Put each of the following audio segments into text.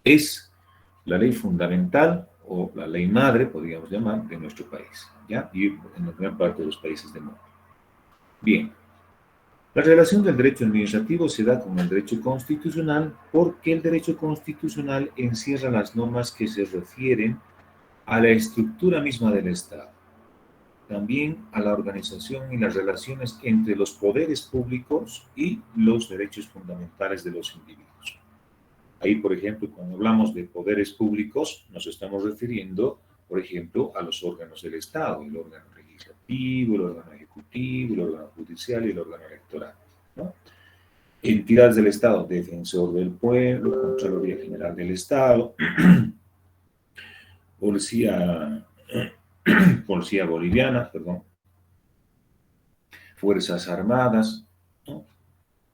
es la ley fundamental o la ley madre, podríamos llamar, de nuestro país, ¿ya? Y en la gran parte de los países del mundo. Bien, la relación del derecho administrativo se da con el derecho constitucional porque el derecho constitucional encierra las normas que se refieren a la estructura misma del Estado, también a la organización y las relaciones entre los poderes públicos y los derechos fundamentales de los individuos. Ahí, por ejemplo, cuando hablamos de poderes públicos, nos estamos refiriendo, por ejemplo, a los órganos del Estado, el órgano legislativo, el órgano ejecutivo, el órgano judicial y el órgano electoral, ¿no? Entidades del Estado, Defensor del Pueblo, Contraloría General del Estado, Policía, Policía Boliviana, perdón, Fuerzas Armadas, ¿no?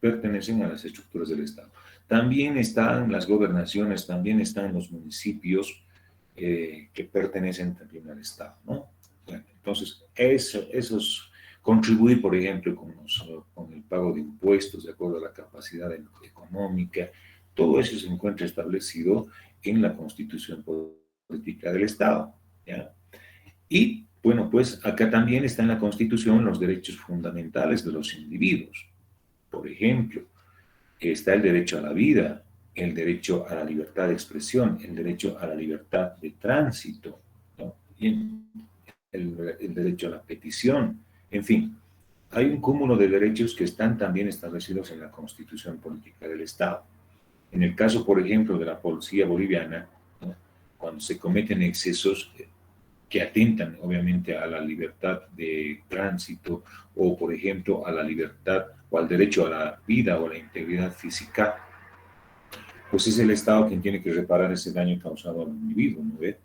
Pertenecen a las estructuras del Estado. También están las gobernaciones, también están los municipios que pertenecen también al Estado, ¿no? Bueno, entonces, eso es contribuir, por ejemplo, con el pago de impuestos de acuerdo a la capacidad económica, todo eso se encuentra establecido en la Constitución Política del Estado, ¿ya? Y bueno, pues acá también está en la Constitución los derechos fundamentales de los individuos. Por ejemplo, está el derecho a la vida, el derecho a la libertad de expresión, el derecho a la libertad de tránsito, ¿no? Y el derecho a la petición, en fin, hay un cúmulo de derechos que están también establecidos en la Constitución Política del Estado. En el caso, por ejemplo, de la policía boliviana, ¿no? Cuando se cometen excesos que atentan obviamente a la libertad de tránsito o, por ejemplo, a la libertad o al derecho a la vida o a la integridad física, pues es el Estado quien tiene que reparar ese daño causado al individuo, ¿no ve?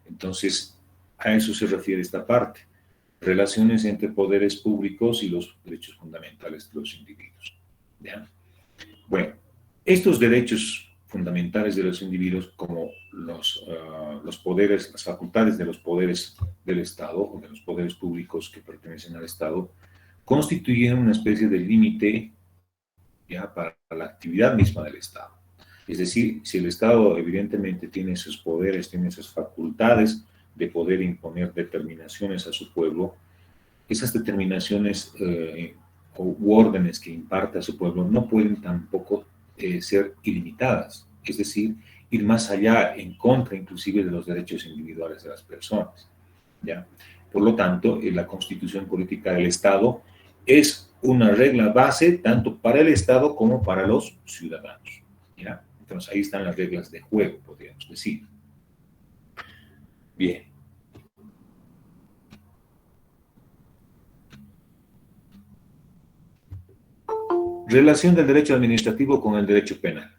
Entonces, a eso se refiere esta parte. Relaciones entre poderes públicos y los derechos fundamentales de los individuos. ¿Ya? Bueno, estos derechos fundamentales de los individuos, como los poderes, las facultades de los poderes del Estado o de los poderes públicos que pertenecen al Estado, constituyen una especie de límite ya para la actividad misma del Estado. Es decir, si el Estado evidentemente tiene esos poderes, tiene esas facultades de poder imponer determinaciones a su pueblo, esas determinaciones u órdenes que imparte a su pueblo no pueden tampoco ser ilimitadas, es decir, ir más allá, en contra inclusive de los derechos individuales de las personas. ¿Ya? Por lo tanto, la Constitución Política del Estado es una regla base tanto para el Estado como para los ciudadanos. ¿Ya? Entonces, ahí están las reglas de juego, podríamos decir. Bien. Relación del derecho administrativo con el derecho penal.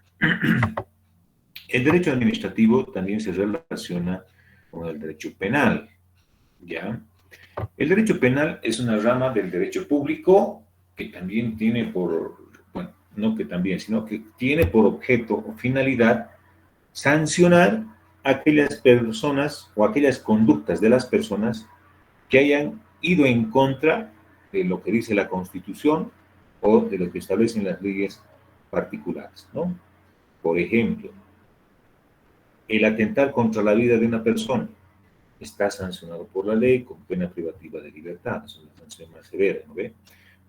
El derecho administrativo también se relaciona con el derecho penal, ¿ya? El derecho penal es una rama del derecho público que también tiene por, bueno, no que también, sino que tiene por objeto o finalidad sancionar a aquellas personas o aquellas conductas de las personas que hayan ido en contra de lo que dice la Constitución o de lo que establecen las leyes particulares, ¿no? Por ejemplo, el atentar contra la vida de una persona está sancionado por la ley con pena privativa de libertad, es una sanción más severa, ¿no ve?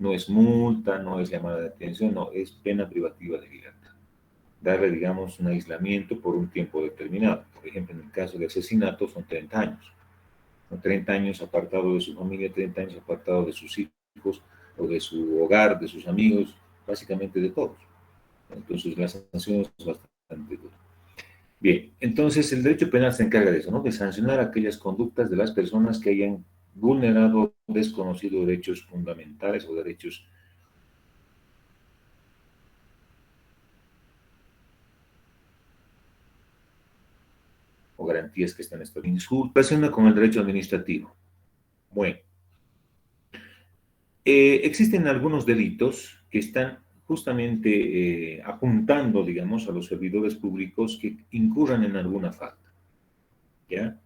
No es multa, no es llamada de atención, no, es pena privativa de libertad. Darle, digamos, un aislamiento por un tiempo determinado. Por ejemplo, en el caso de asesinato son 30 años. 30 años apartado de su familia, 30 años apartado de sus hijos o de su hogar, de sus amigos, básicamente de todos. Entonces la sanción es bastante dura. Bien, entonces el derecho penal se encarga de eso, ¿no? De sancionar aquellas conductas de las personas que hayan vulnerado o desconocido derechos fundamentales o derechos o garantías que están establecidas. Su relación con el derecho administrativo. Bueno, existen algunos delitos que están justamente apuntando, digamos, a los servidores públicos que incurran en alguna falta, ¿ya?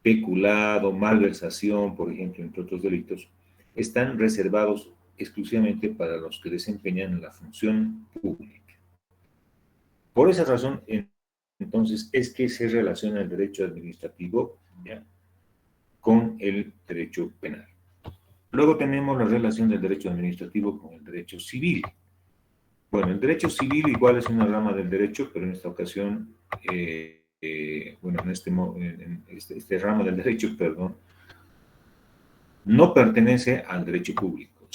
Peculado, malversación, por ejemplo, entre otros delitos, están reservados exclusivamente para los que desempeñan la función pública. Por esa razón, en entonces es que se relaciona el derecho administrativo, ¿ya?, con el derecho penal. Luego tenemos la relación del derecho administrativo con el derecho civil. Bueno, el derecho civil igual es una rama del derecho, pero en esta ocasión, bueno, este ramo del derecho, perdón, no pertenece al derecho público,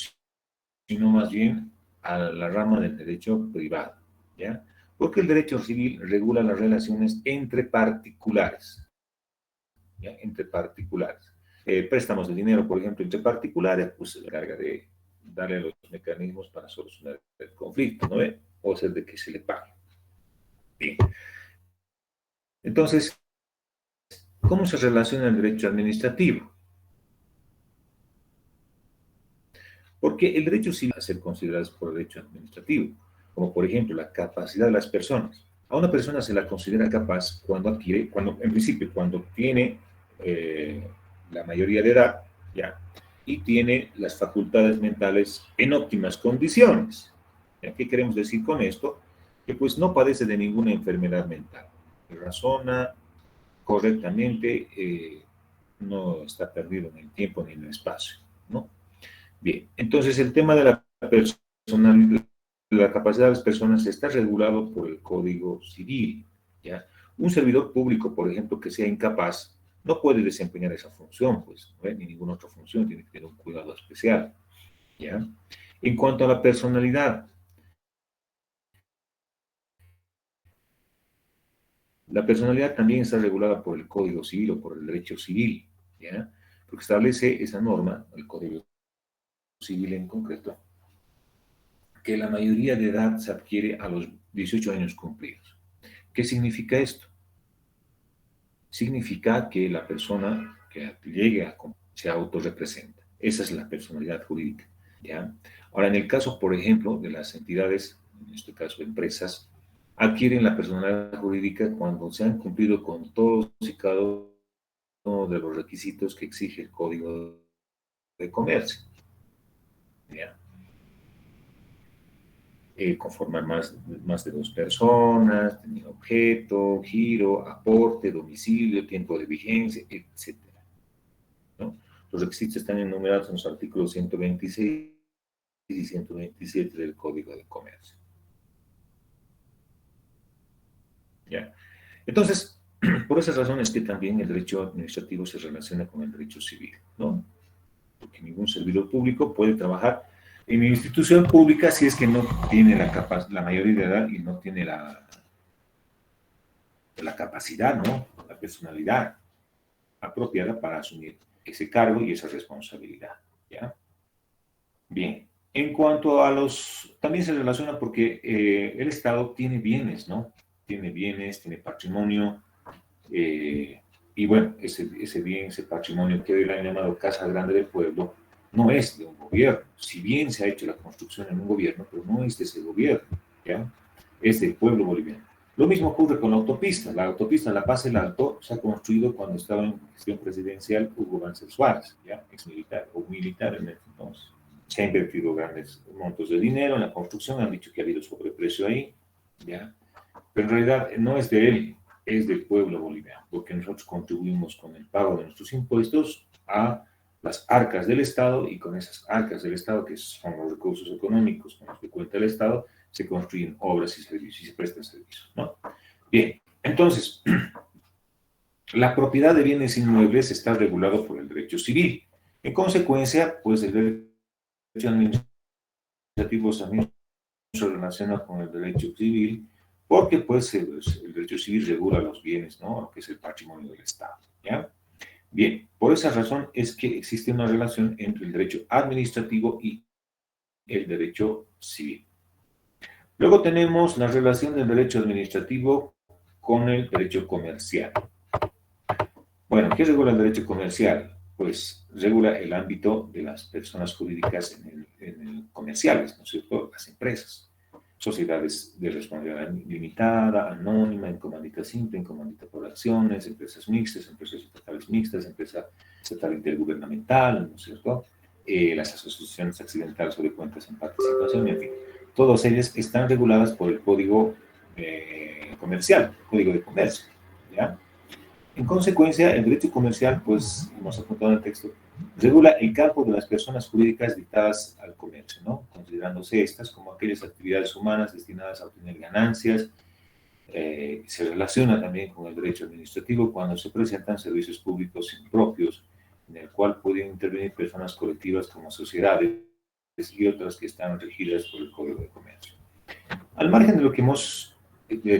sino más bien a la rama del derecho privado, ¿ya? Porque el derecho civil regula las relaciones entre particulares, ¿ya? Entre particulares. Préstamos de dinero, por ejemplo, entre particulares, pues se encarga de darle los mecanismos para solucionar el conflicto, ¿no ve? O hacer de que se le pague. Bien. Entonces, ¿cómo se relaciona el derecho administrativo? Porque el derecho civil va a ser considerado por el derecho administrativo, como por ejemplo la capacidad de las personas. A una persona se la considera capaz cuando adquiere, en principio, cuando tiene la mayoría de edad, ¿ya?, y tiene las facultades mentales en óptimas condiciones. ¿Ya? ¿Qué queremos decir con esto? Que pues no padece de ninguna enfermedad mental, razona correctamente, no está perdido en el tiempo ni en el espacio, ¿no? Bien, entonces el tema de la capacidad de las personas está regulado por el Código Civil, ¿ya? Un servidor público, por ejemplo, que sea incapaz, no puede desempeñar esa función, pues, ¿no? Ni ninguna otra función, tiene que tener un cuidado especial, ¿ya? En cuanto a la personalidad también está regulada por el Código Civil o por el derecho civil, ¿ya? Porque establece esa norma, el Código Civil en concreto, que la mayoría de edad se adquiere a los 18 años cumplidos. ¿Qué significa esto? Significa que la persona que llegue a se autorrepresenta. Esa es la personalidad jurídica, ¿ya? Ahora, en el caso, por ejemplo, de las entidades, en este caso empresas, adquieren la personalidad jurídica cuando se han cumplido con todos y cada uno de los requisitos que exige el Código de Comercio, ¿ya? Conformar más de dos personas, tener objeto, giro, aporte, domicilio, tiempo de vigencia, etcétera, ¿no? Los requisitos están enumerados en los artículos 126 y 127 del Código de Comercio. ¿Ya? Entonces, por esas razones que también el derecho administrativo se relaciona con el derecho civil, ¿no? Porque ningún servidor público puede trabajar en una institución pública si es que no tiene la mayoría de edad y no tiene la capacidad, ¿no?, la personalidad apropiada para asumir ese cargo y esa responsabilidad, ¿ya? Bien, en cuanto a también se relaciona porque el Estado tiene bienes, ¿no? Tiene bienes, tiene patrimonio, y bueno, ese bien, ese patrimonio que hoy le han llamado Casa Grande del Pueblo, no es de un gobierno. Si bien se ha hecho la construcción en un gobierno, pero no es de ese gobierno, ¿ya? Es del pueblo boliviano. Lo mismo ocurre con la autopista. La autopista La Paz El Alto se ha construido cuando estaba en gestión presidencial Hugo Banzer Suárez, ¿ya?, ex militar o militar en ese entonces. Se ha invertido grandes montos de dinero en la construcción, han dicho que ha habido sobreprecio ahí, ¿ya? Pero en realidad no es de él, es del pueblo boliviano, porque nosotros contribuimos con el pago de nuestros impuestos a las arcas del Estado, y con esas arcas del Estado, que son los recursos económicos con los que cuenta el Estado, se construyen obras y servicios y se prestan servicios, ¿no? Bien, entonces, la propiedad de bienes inmuebles está regulado por el derecho civil. En consecuencia, pues el derecho administrativo también se relaciona con el derecho civil, porque pues el derecho civil regula los bienes, ¿no?, lo que es el patrimonio del Estado, ¿ya? Bien, por esa razón es que existe una relación entre el derecho administrativo y el derecho civil. Luego tenemos la relación del derecho administrativo con el derecho comercial. Bueno, ¿qué regula el derecho comercial? Pues regula el ámbito de las personas jurídicas comerciales, ¿no es cierto?, las empresas. Sociedades de responsabilidad limitada, anónima, en comandita simple, en comandita por acciones, empresas mixtas, empresas estatales mixtas, empresa estatal intergubernamental, ¿no es cierto? Las asociaciones accidentales o de cuentas en participación, en fin. Todas ellas están reguladas por el Código comercial, Código de Comercio, ¿ya? En consecuencia, el derecho comercial, pues, hemos apuntado en el texto, regula el campo de las personas jurídicas dictadas al comercio, ¿no? Considerándose estas como aquellas actividades humanas destinadas a obtener ganancias. Se relaciona también con el derecho administrativo cuando se presentan servicios públicos impropios, en el cual pueden intervenir personas colectivas como sociedades y otras que están regidas por el Código de Comercio. Al margen de lo que hemos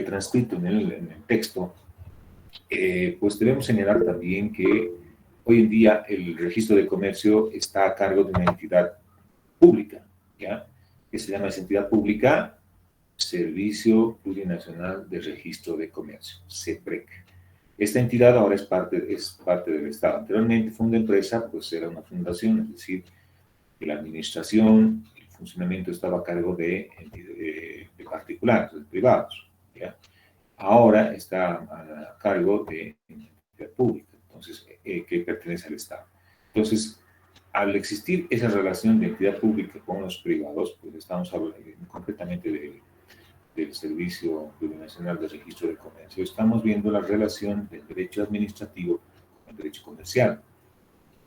transcrito en el texto, pues debemos señalar también que hoy en día el registro de comercio está a cargo de una entidad pública, ¿ya? Que se llama esa entidad pública Servicio Plurinacional de Registro de Comercio, SEPREC. Esta entidad ahora es parte del Estado. Anteriormente fue una empresa, pues era una fundación, es decir, que la administración, el funcionamiento estaba a cargo de particulares, de privados, ¿ya? Ahora está a cargo de entidad pública, entonces, que pertenece al Estado. Entonces, al existir esa relación de entidad pública con los privados, pues estamos hablando concretamente del Servicio Plurinacional de Registro de Comercio, estamos viendo la relación del derecho administrativo con el derecho comercial.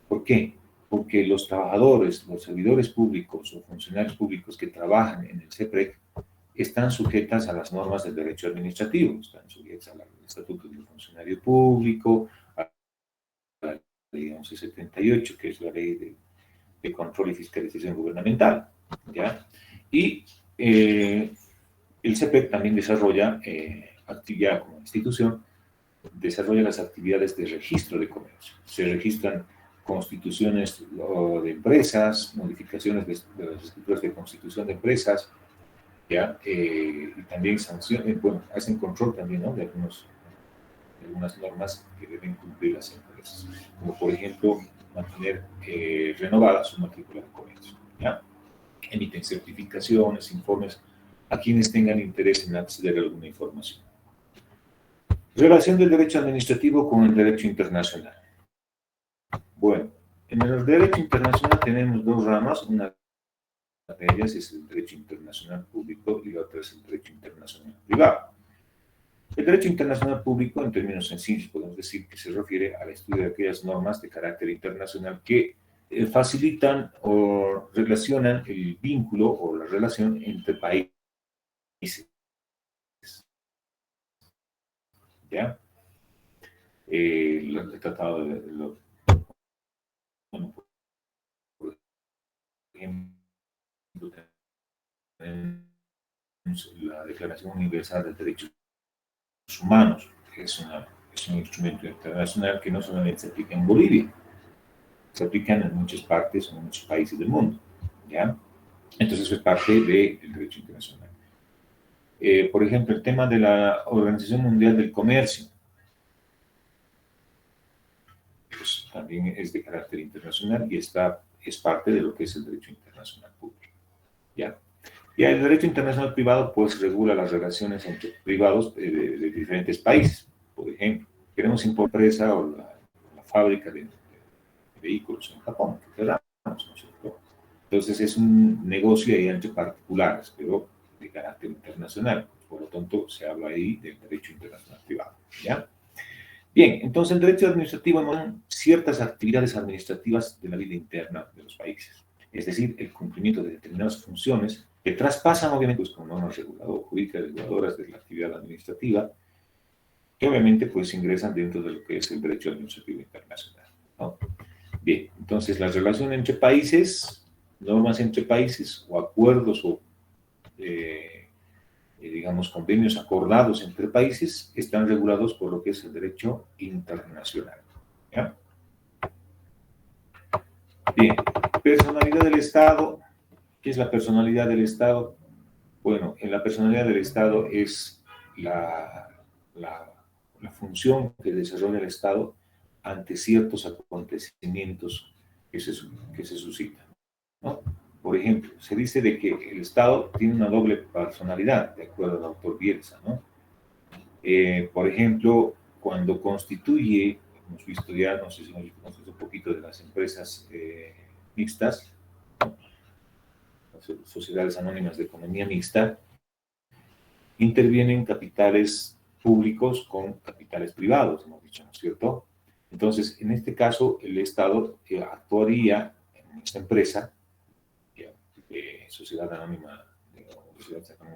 ¿Por qué? Porque los trabajadores, los servidores públicos o funcionarios públicos que trabajan en el CEPREC están sujetas a las normas del derecho administrativo, están sujetas al Estatuto del Funcionario Público, a la ley 1178, que es la ley de control y fiscalización gubernamental, ¿ya? Y el CEPREC también desarrolla, actividad como institución, desarrolla las actividades de registro de comercio. Se registran constituciones de empresas, modificaciones de las escrituras de constitución de empresas, ¿ya? Y también sanciones, bueno, hacen control también, ¿no? de algunas normas que deben cumplir las empresas, como por ejemplo mantener renovada su matrícula de comercio, ¿ya? Emiten certificaciones, informes a quienes tengan interés en acceder a alguna información. Relación del derecho administrativo con el derecho internacional. Bueno, en el derecho internacional tenemos dos ramas, una de ellas es el derecho internacional público y la otra es el derecho internacional privado. El derecho internacional público, en términos sencillos, podemos decir que se refiere al estudio de aquellas normas de carácter internacional que facilitan o relacionan el vínculo o la relación entre países. ¿Ya? El tratado bueno, por ejemplo, la Declaración Universal de Derechos Humanos, que es un instrumento internacional que no solamente se aplica en Bolivia, se aplica en muchas partes, en muchos países del mundo, ¿ya? Entonces eso es parte del derecho internacional. Por ejemplo, el tema de la Organización Mundial del Comercio, pues también es de carácter internacional y es parte de lo que es el derecho internacional público, ¿ya? Y el derecho internacional privado, pues, regula las relaciones entre privados de diferentes países. Por ejemplo, queremos importar empresa o la fábrica de vehículos en Japón, que queramos, ¿no es cierto? Entonces, es un negocio ahí entre particulares, pero de carácter internacional. Por lo tanto, se habla ahí del derecho internacional privado, ¿ya? Bien, entonces el derecho administrativo son ciertas actividades administrativas de la vida interna de los países, es decir, el cumplimiento de determinadas funciones que traspasan obviamente pues, con normas jurídicas reguladoras de la actividad administrativa, que obviamente pues ingresan dentro de lo que es el derecho administrativo internacional, ¿no? Bien, entonces la relación entre países, normas entre países o acuerdos o digamos, convenios acordados entre países están regulados por lo que es el derecho internacional, ¿ya? Bien, personalidad del Estado. ¿Qué es la personalidad del Estado? Bueno, en la personalidad del Estado es la función que desarrolla el Estado ante ciertos acontecimientos que se suscitan, ¿no? Por ejemplo, se dice de que el Estado tiene una doble personalidad, de acuerdo al autor Bielsa, ¿no? Por ejemplo, cuando constituye, hemos visto ya, no sé si hemos visto un poquito de las empresas mixtas, ¿no? Las sociedades anónimas de economía mixta, intervienen capitales públicos con capitales privados, hemos dicho, ¿no es cierto? Entonces, en este caso, el Estado actuaría en esta empresa, Sociedad Anónima de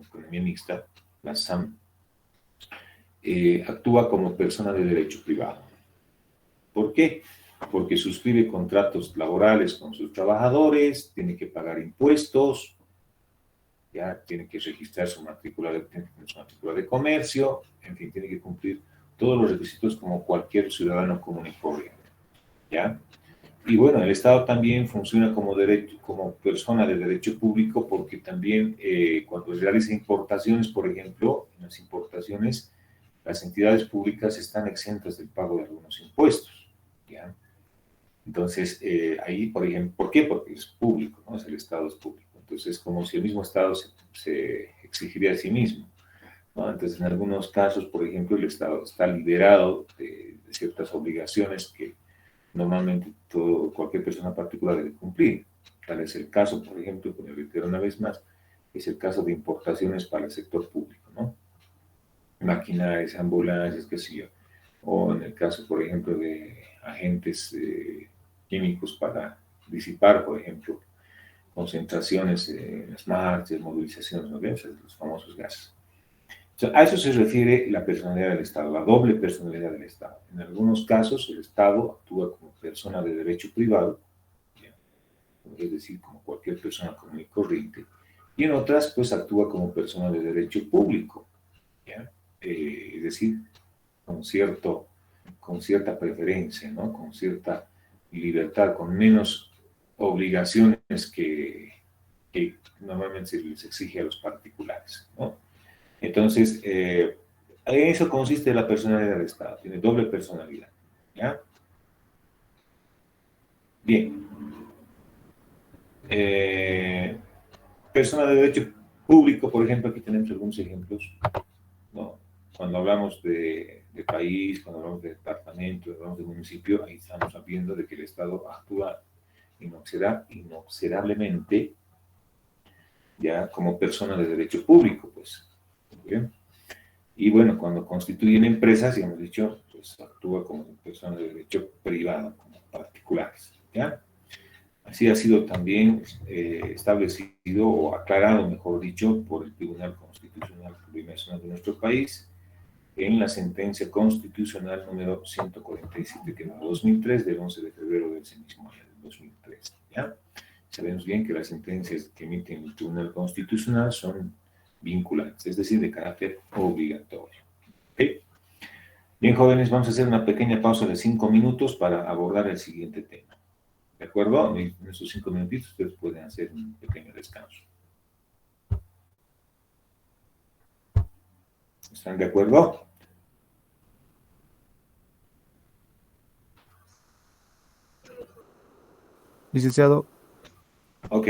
Economía Mixta, la SAM, actúa como persona de derecho privado. ¿Por qué? Porque suscribe contratos laborales con sus trabajadores, tiene que pagar impuestos, ya tiene que registrar su matrícula de comercio, en fin, tiene que cumplir todos los requisitos como cualquier ciudadano común y corriente, ¿ya? Y bueno, el Estado también funciona como persona de derecho público porque también cuando realiza importaciones, por ejemplo, en las importaciones, las entidades públicas están exentas del pago de algunos impuestos, ¿ya? Entonces, ahí, por ejemplo, ¿por qué? Porque es público, ¿no? El Estado es público. Entonces, es como si el mismo Estado se exigiría a sí mismo, ¿no? Entonces, en algunos casos, por ejemplo, el Estado está liberado de ciertas obligaciones que normalmente cualquier persona particular debe cumplir. Tal es el caso, por ejemplo, como reitero una vez más, es el caso de importaciones para el sector público, ¿no? Maquinarias, ambulancias, qué sé yo. O en el caso, por ejemplo, de agentes químicos para disipar, por ejemplo, concentraciones en las marchas, movilizaciones, ¿no? Los famosos gases. O sea, a eso se refiere la personalidad del Estado, la doble personalidad del Estado. En algunos casos, el Estado actúa como persona de derecho privado, ¿ya? Es decir, como cualquier persona común y corriente, y en otras, pues actúa como persona de derecho público, ¿ya? Es decir, con, cierto, con cierta preferencia, ¿no? Con cierta libertad, con menos obligaciones que normalmente se les exige a los particulares, ¿no? Entonces, en eso consiste la personalidad del Estado, tiene doble personalidad, ¿ya? Bien. Eh, Persona de derecho público, por ejemplo, aquí tenemos algunos ejemplos, ¿no? Cuando hablamos de país, cuando hablamos de departamento, cuando hablamos de municipio, ahí estamos viendo de que el Estado actúa inobserablemente ya como persona de derecho público, pues. ¿Bien? Y bueno, cuando constituyen empresas, ya hemos dicho, pues actúa como persona de derecho privado, como particulares, ¿ya? Así ha sido también establecido o aclarado, mejor dicho, por el Tribunal Constitucional Plurinacional de nuestro país en la sentencia constitucional número 147, que es 2003, del 11 de febrero de ese mismo año, del 2003. ¿Ya? Sabemos bien que las sentencias que emite el Tribunal Constitucional son vinculantes, es decir, de carácter obligatorio. ¿Okay? Bien, jóvenes, vamos a hacer una pequeña pausa de 5 minutos para abordar el siguiente tema. ¿De acuerdo? En esos 5 minutitos ustedes pueden hacer un pequeño descanso. ¿Están de acuerdo? Licenciado, Ok,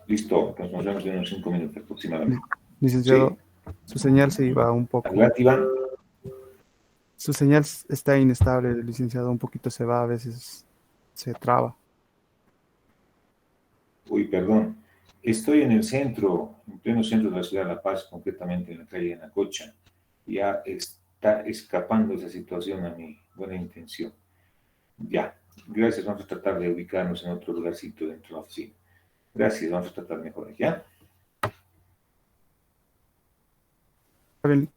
listo. Entonces nos vemos en unos 5 minutos aproximadamente. ¿Sí? licenciado, su señal se iba un poco, Adelante, Iván. su señal está inestable, licenciado, un poquito se va, a veces se traba. Uy, perdón. Estoy en el centro, en pleno centro de la ciudad de La Paz, concretamente en la calle Anacocha. Ya está escapando esa situación a mi buena intención. Ya, gracias. Vamos a tratar de ubicarnos en otro lugarcito dentro de la oficina. Gracias, vamos a tratar mejor, ¿ya? Está bien,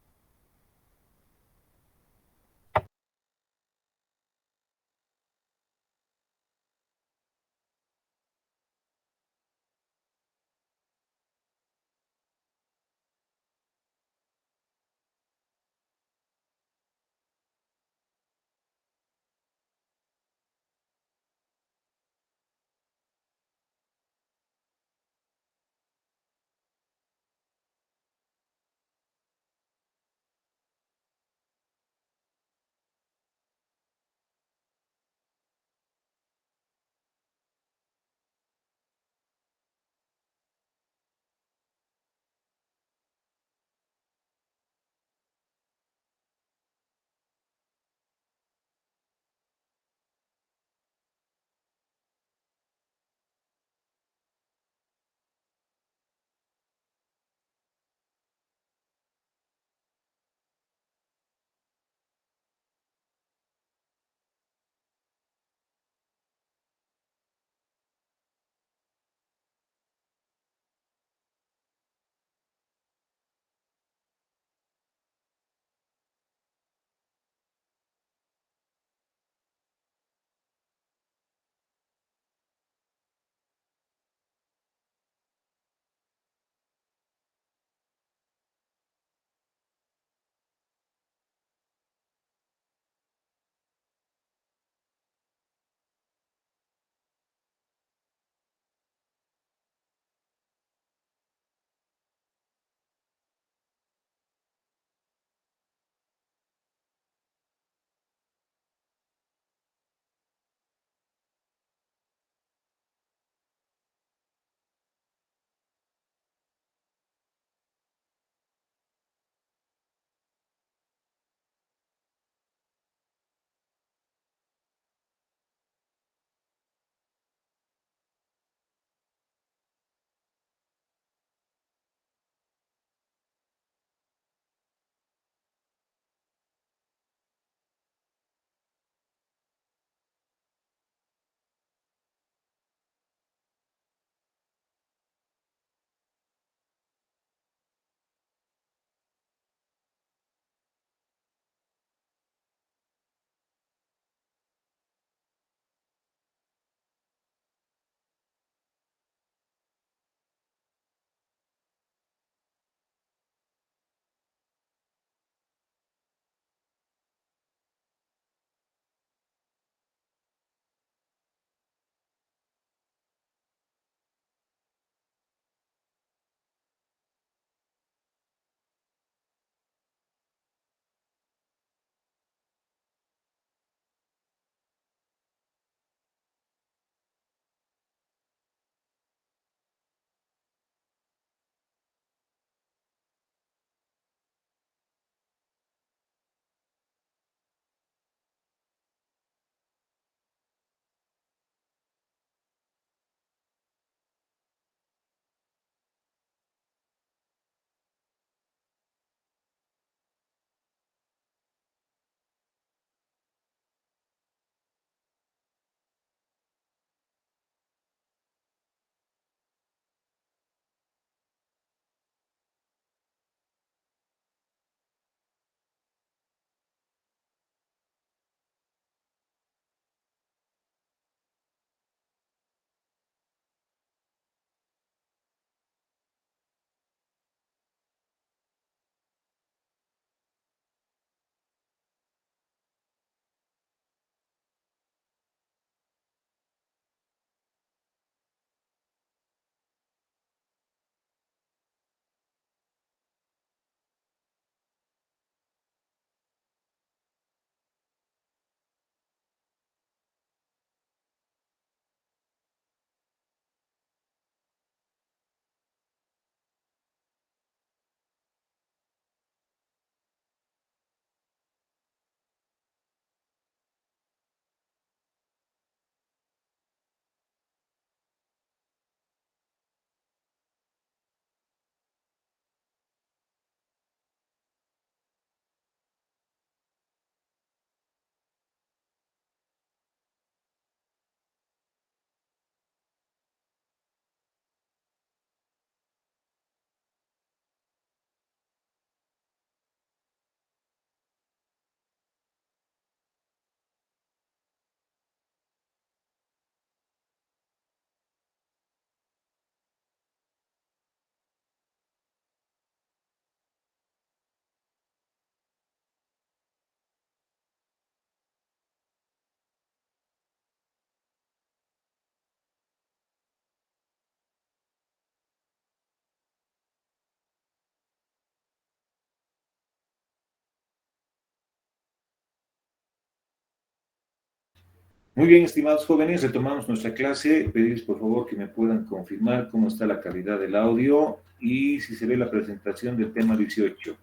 Muy bien, estimados jóvenes, retomamos nuestra clase. Pedirles por favor que me puedan confirmar cómo está la calidad del audio y si se ve la presentación del tema 18.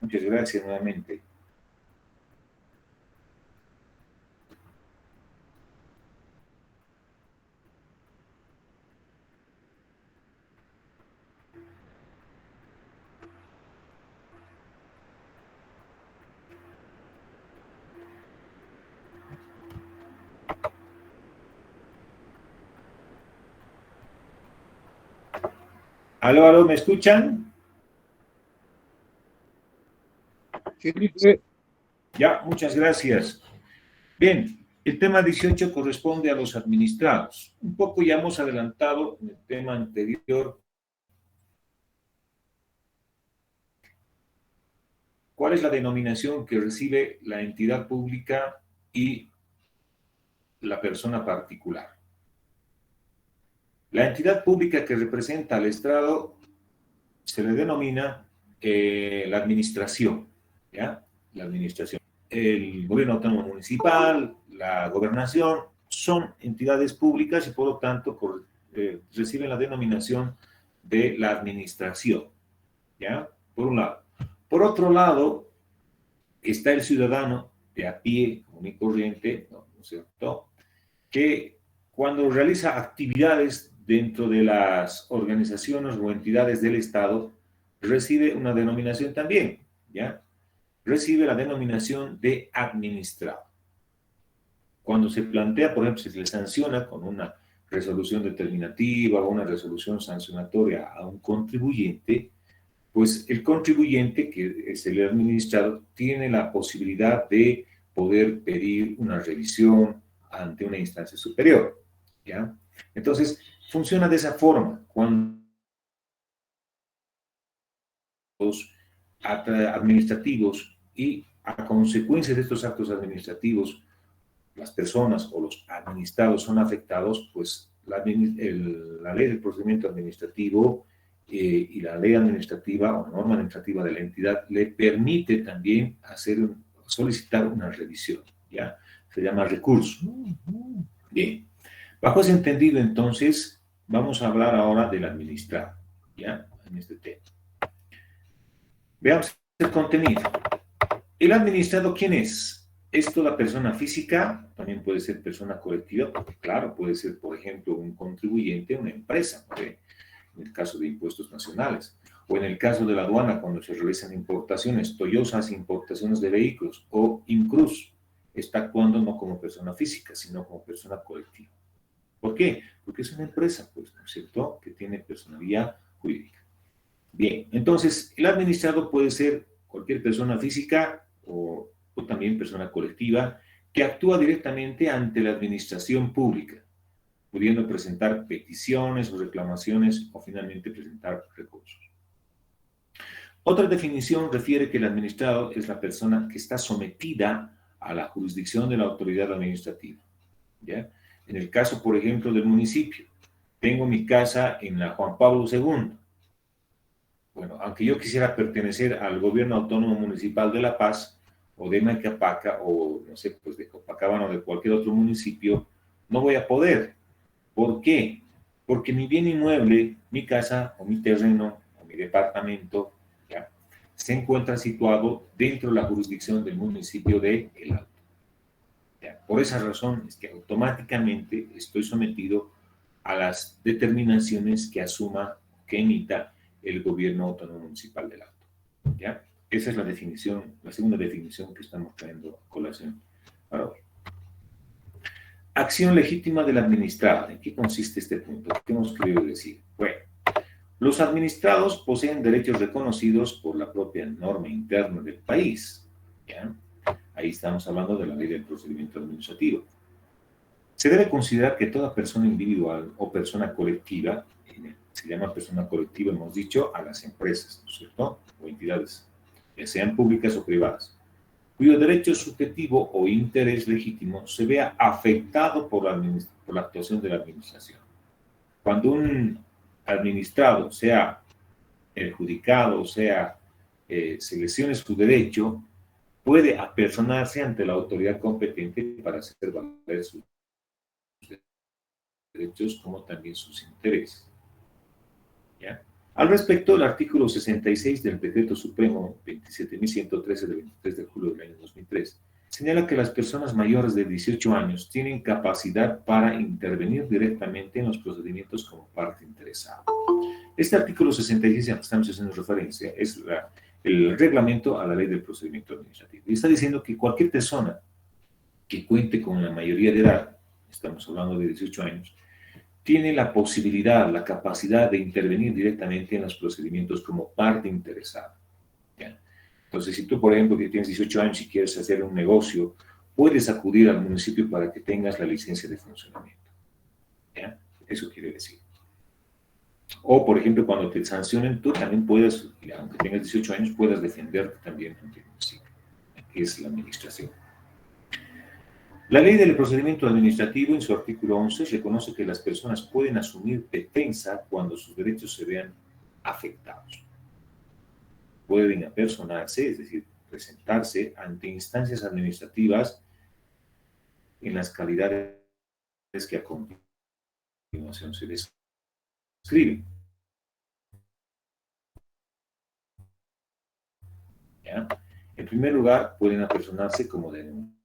Muchas gracias nuevamente. Aló, aló, ¿me escuchan? Sí. Ya, muchas gracias. Bien, el tema 18 corresponde a los administrados. Un poco ya hemos adelantado en el tema anterior. ¿Cuál es la denominación que recibe la entidad pública y la persona particular? La entidad pública que representa al Estado se le denomina la administración, ¿ya? La administración. El gobierno autónomo municipal, la gobernación, son entidades públicas y por lo tanto reciben la denominación de la administración, ¿ya? Por un lado. Por otro lado, está el ciudadano de a pie, común y corriente, ¿no es cierto?, que cuando realiza actividades dentro de las organizaciones o entidades del Estado, recibe una denominación también, ¿ya? Recibe la denominación de administrado. Cuando se plantea, por ejemplo, si se le sanciona con una resolución determinativa o una resolución sancionatoria a un contribuyente, pues el contribuyente, que es el administrado, tiene la posibilidad de poder pedir una revisión ante una instancia superior, ¿ya? Entonces, funciona de esa forma. Cuando los administrativos y a consecuencia de estos actos administrativos, las personas o los administrados son afectados, pues la ley del procedimiento administrativo y la ley administrativa o norma administrativa de la entidad le permite también solicitar una revisión, ¿ya? Se llama recurso. Bien. Bajo ese entendido, entonces, vamos a hablar ahora del administrado, ¿ya? En este tema. Veamos el contenido. ¿El administrado quién es? ¿Es toda persona física? También puede ser persona colectiva, porque claro, puede ser, por ejemplo, un contribuyente, una empresa, en el caso de impuestos nacionales, o en el caso de la aduana, cuando se realizan importaciones, Toyosa hace importaciones de vehículos, o Incruz está actuando no como persona física, sino como persona colectiva. ¿Por qué? Porque es una empresa, pues, ¿no es cierto?, que tiene personalidad jurídica. Bien, entonces, el administrado puede ser cualquier persona física o también persona colectiva que actúa directamente ante la administración pública, pudiendo presentar peticiones o reclamaciones o finalmente presentar recursos. Otra definición refiere que el administrado es la persona que está sometida a la jurisdicción de la autoridad administrativa, ¿ya? En el caso, por ejemplo, del municipio, tengo mi casa en la Juan Pablo II. Bueno, aunque yo quisiera pertenecer al gobierno autónomo municipal de La Paz, o de Macapaca, o no sé, pues de Copacabana o de cualquier otro municipio, no voy a poder. ¿Por qué? Porque mi bien inmueble, mi casa, o mi terreno, o mi departamento, ¿ya?, se encuentra situado dentro de la jurisdicción del municipio de El Alto. ¿Ya? Por esa razón es que automáticamente estoy sometido a las determinaciones que asuma, que emita el gobierno autónomo municipal del Alto, ¿ya? Esa es la definición, la segunda definición que estamos trayendo a colación para hoy. Acción legítima del administrado. ¿En qué consiste este punto? ¿Qué hemos querido decir? Bueno, los administrados poseen derechos reconocidos por la propia norma interna del país, ¿ya? Ahí estamos hablando de la ley del procedimiento administrativo. Se debe considerar que toda persona individual o persona colectiva, se llama persona colectiva, hemos dicho, a las empresas, ¿no es cierto?, o entidades, ya sean públicas o privadas, cuyo derecho subjetivo o interés legítimo se vea afectado por la actuación de la administración. Cuando un administrado sea perjudicado, o sea, se lesione su derecho, puede apersonarse ante la autoridad competente para hacer valer sus derechos como también sus intereses. ¿Ya? Al respecto, el artículo 66 del Decreto Supremo 27.113 del 23 de julio del año 2003 señala que las personas mayores de 18 años tienen capacidad para intervenir directamente en los procedimientos como parte interesada. Este artículo 66, al que estamos haciendo referencia, es el reglamento a la ley del procedimiento administrativo. Y está diciendo que cualquier persona que cuente con la mayoría de edad, estamos hablando de 18 años, tiene la posibilidad, la capacidad de intervenir directamente en los procedimientos como parte interesada. ¿Ya? Entonces, si tú, por ejemplo, que tienes 18 años y quieres hacer un negocio, puedes acudir al municipio para que tengas la licencia de funcionamiento. ¿Ya? Eso quiere decir. O, por ejemplo, cuando te sancionen, tú también puedes, aunque tengas 18 años, puedas defenderte también ante el municipio, que es la administración. La ley del procedimiento administrativo, en su artículo 11, reconoce que las personas pueden asumir defensa cuando sus derechos se vean afectados. Pueden apersonarse, es decir, presentarse ante instancias administrativas en las calidades que a continuación se describen. ¿Ya? En primer lugar, pueden apersonarse como denunciantes.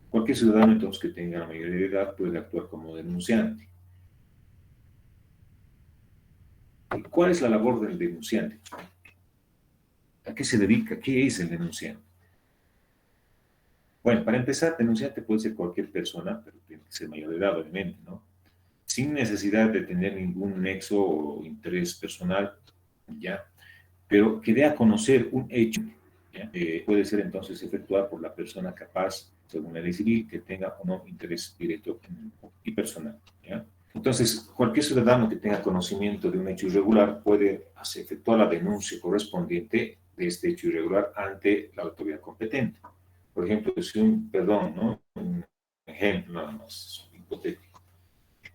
Cualquier ciudadano, entonces, que tenga la mayoría de edad puede actuar como denunciante. ¿Y cuál es la labor del denunciante? ¿A qué se dedica? ¿Qué es el denunciante? Bueno, para empezar, denunciante puede ser cualquier persona, pero tiene que ser mayor de edad, obviamente, ¿no? Sin necesidad de tener ningún nexo o interés personal, ¿ya? Pero que dé a conocer un hecho, ¿ya? Puede ser entonces efectuado por la persona capaz, según la ley civil, que tenga o no interés directo y personal, ¿ya? Entonces, cualquier ciudadano que tenga conocimiento de un hecho irregular puede efectuar la denuncia correspondiente de este hecho irregular ante la autoridad competente. Por ejemplo, si ¿no? Un ejemplo nada más, hipotético.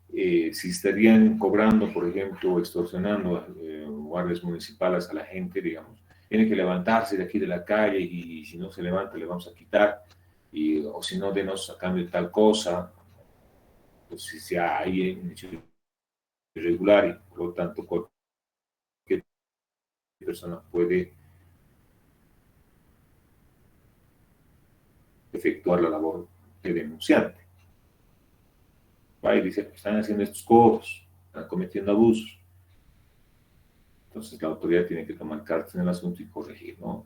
Si estarían cobrando, por ejemplo, extorsionando guardias municipales a la gente, digamos, tiene que levantarse de aquí de la calle y si no se levanta le vamos a quitar, o si no, denos a cambio de tal cosa. Pues si hay un hecho irregular y por lo tanto cualquier persona puede efectuar la labor de denunciante. Va y dice, están haciendo estos cobros, están cometiendo abusos. Entonces la autoridad tiene que tomar cartas en el asunto y corregir, ¿no?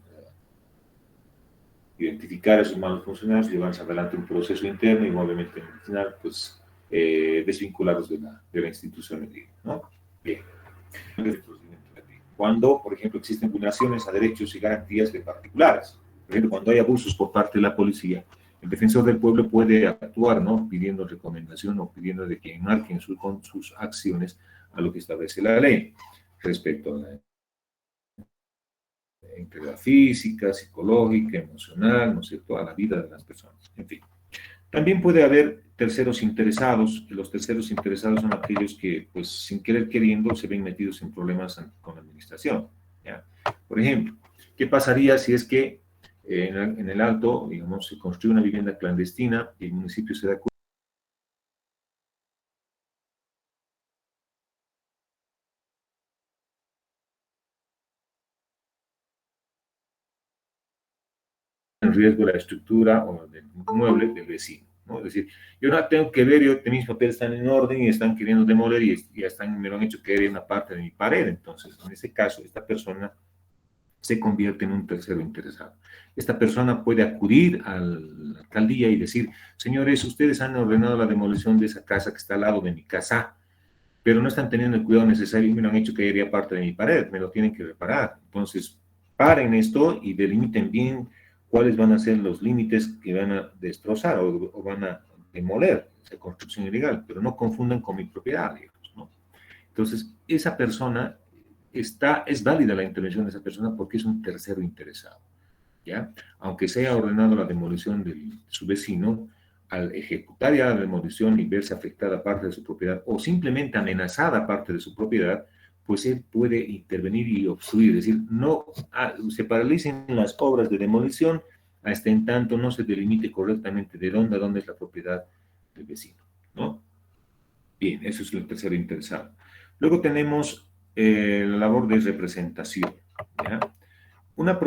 Identificar a esos malos funcionarios, llevarse adelante un proceso interno y obviamente en el final, pues, desvincularlos de la institución, ¿no? Bien. Cuando, por ejemplo, existen vulneraciones a derechos y garantías de particulares. Por ejemplo, cuando hay abusos por parte de la policía, el defensor del pueblo puede actuar, ¿no? Pidiendo recomendación o pidiendo de que marquen con sus acciones a lo que establece la ley respecto a la integridad física, psicológica, emocional, ¿no es cierto?, a la vida de las personas, en fin. También puede haber terceros interesados, y los terceros interesados son aquellos que, pues, sin querer queriendo, se ven metidos en problemas con la administración, ¿ya? Por ejemplo, ¿qué pasaría si es que en el Alto, digamos, se construye una vivienda clandestina y el municipio se da cuenta en riesgo la estructura o del mueble del vecino, ¿no? Es decir, yo no tengo que ver, mis papeles están en orden y están queriendo demoler y ya me lo han hecho caer en una parte de mi pared. Entonces, en ese caso, esta persona se convierte en un tercero interesado. Esta persona puede acudir a la alcaldía y decir, señores, ustedes han ordenado la demolición de esa casa que está al lado de mi casa, pero no están teniendo el cuidado necesario y me lo han hecho caer ya parte de mi pared, me lo tienen que reparar. Entonces, paren esto y delimiten bien cuáles van a ser los límites que van a destrozar o van a demoler esa construcción ilegal, pero no confundan con mi propiedad, digamos, ¿no? Entonces, esa persona es válida la intervención de esa persona porque es un tercero interesado, ¿ya? Aunque se haya ordenado la demolición de su vecino, al ejecutar ya la demolición y verse afectada parte de su propiedad o simplemente amenazada parte de su propiedad, pues él puede intervenir y obstruir, es decir, no se paralicen las obras de demolición hasta en tanto no se delimite correctamente de dónde a dónde es la propiedad del vecino, ¿no? Bien, eso es el tercero interesado. Luego tenemos la labor de representación, ¿ya? Una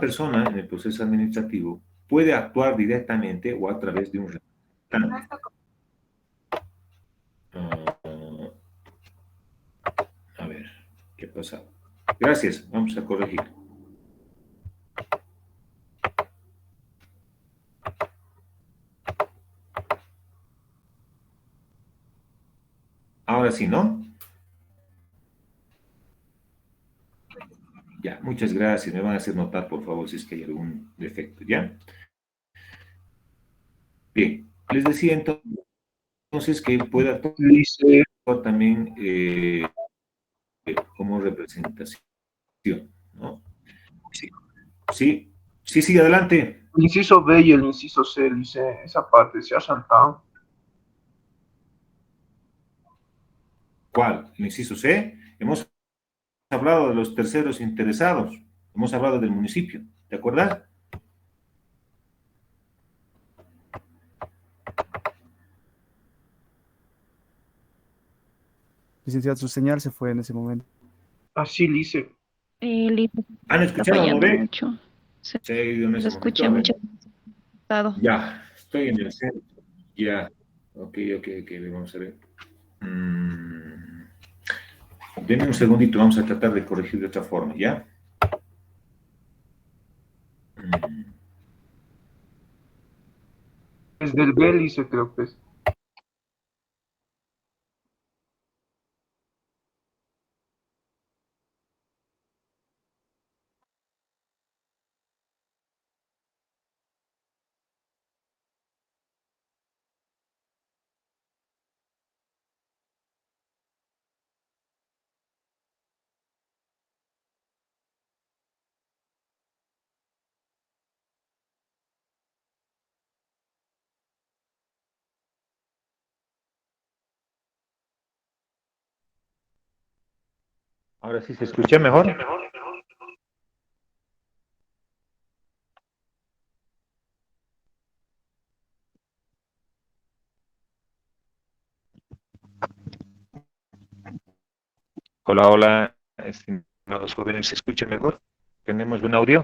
persona en el proceso administrativo puede actuar directamente o a través de un representante. Uh, a ver, ¿qué pasa? Gracias, vamos a corregir. Ahora sí, ¿no? Ya, muchas gracias. Me van a hacer notar, por favor, si es que hay algún defecto, ¿ya? Bien, les decía entonces que puede actuar Lice, también como representación, ¿no? Sí, sí, sí, sí, adelante. el inciso B y el inciso C, Lice, esa parte se ha saltado. ¿Cuál? El inciso C. Hemos hablado de los terceros interesados. Hemos hablado del municipio. ¿Te acuerdas? Licenciado, su señal se fue en ese momento. Así, Lice. El ¿Han está escuchado, no fallando ve? mucho. Se ha ido en Se ese momento. escucha A ver. mucho estado. Ya, estoy en el centro. Ya. Ok, ok, ok. Vamos a ver. Denme un segundito. Vamos a tratar de corregir de otra forma, ¿ya? Mm. Desde el B, Lice, creo que es. Ahora sí se escucha mejor. Hola, hola, estimados jóvenes, ¿se escucha mejor? ¿Tenemos buen audio?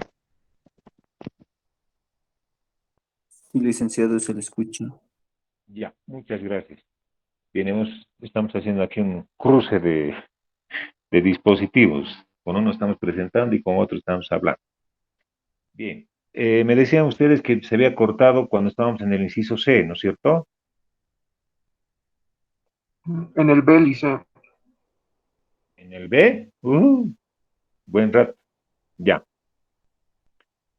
Sí, licenciado, se le escucha. Ya, muchas gracias. Bien, estamos haciendo aquí un cruce de dispositivos. Con uno estamos presentando y con otro estamos hablando. Bien, me decían ustedes que se había cortado cuando estábamos en el inciso C, ¿no es cierto? En el B, Lice. En el B, buen rato, ya.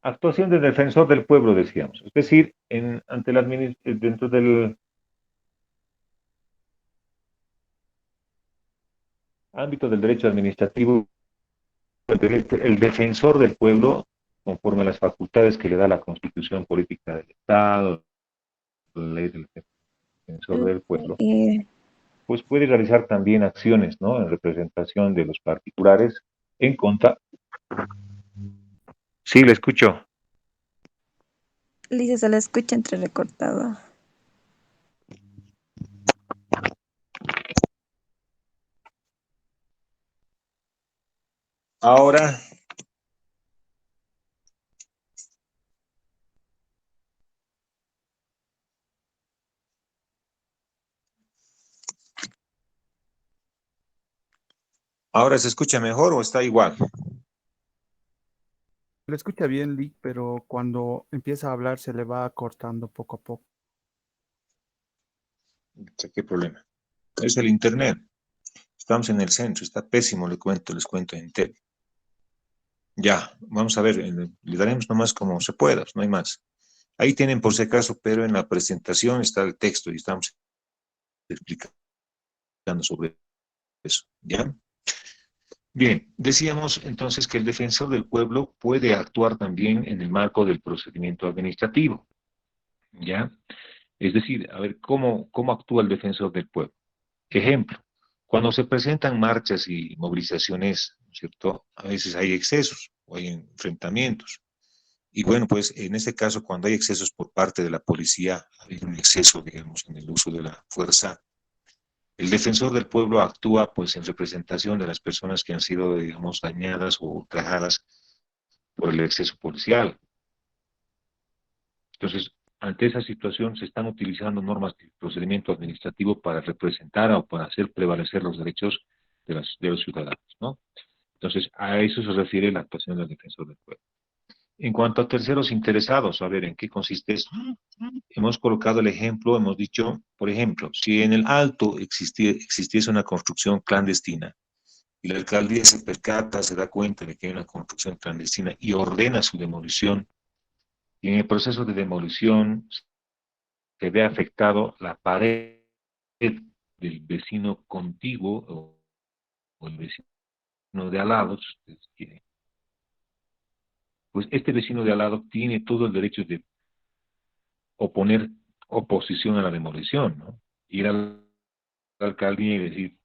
Actuación de defensor del pueblo, decíamos. Es decir, dentro del ámbito del derecho administrativo, el defensor del pueblo, conforme a las facultades que le da la Constitución Política del Estado, la ley del defensor del pueblo, pues puede realizar también acciones, ¿no? En representación de los particulares en contra. Sí, le escucho. Lice, se la escucha entrerecortado. Ahora, ¿ahora se escucha mejor o está igual? Le escucha bien, Lee, pero cuando empieza a hablar se le va cortando poco a poco. ¿Qué problema? Es el internet. Estamos en el centro, está pésimo, les cuento entero. Ya, vamos a ver, le daremos nomás como se pueda, no hay más. Ahí tienen por si acaso, pero en la presentación está el texto y estamos explicando sobre eso, ¿ya? Bien, decíamos entonces que el defensor del pueblo puede actuar también en el marco del procedimiento administrativo, ¿ya? Es decir, a ver, ¿cómo actúa el defensor del pueblo? Ejemplo, cuando se presentan marchas y movilizaciones, ¿cierto? A veces hay excesos o hay enfrentamientos. Y bueno, pues en este caso, cuando hay excesos por parte de la policía, hay un exceso, digamos, en el uso de la fuerza, el defensor del pueblo actúa pues en representación de las personas que han sido, digamos, dañadas o ultrajadas por el exceso policial. Entonces, ante esa situación se están utilizando normas de procedimiento administrativo para representar o para hacer prevalecer los derechos de los ciudadanos, ¿no? Entonces, a eso se refiere la actuación del defensor del pueblo. En cuanto a terceros interesados, a ver, ¿en qué consiste esto? Hemos colocado el ejemplo, hemos dicho, por ejemplo, si en el Alto existiese una construcción clandestina y la alcaldía se percata, se da cuenta de que hay una construcción clandestina y ordena su demolición, y en el proceso de demolición se ve afectado la pared del vecino contiguo o el vecino de al lado, si ustedes quieren, pues este vecino de al lado tiene todo el derecho de oponer oposición a la demolición, ¿no? Ir a la alcaldía y decir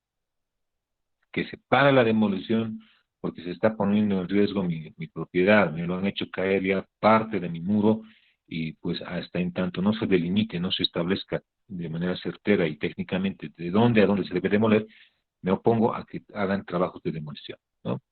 que se para la demolición porque se está poniendo en riesgo mi propiedad, me lo han hecho caer ya parte de mi muro y pues hasta en tanto no se delimite, no se establezca de manera certera y técnicamente de dónde a dónde se debe demoler, me opongo a que hagan trabajos de demolición, ¿no?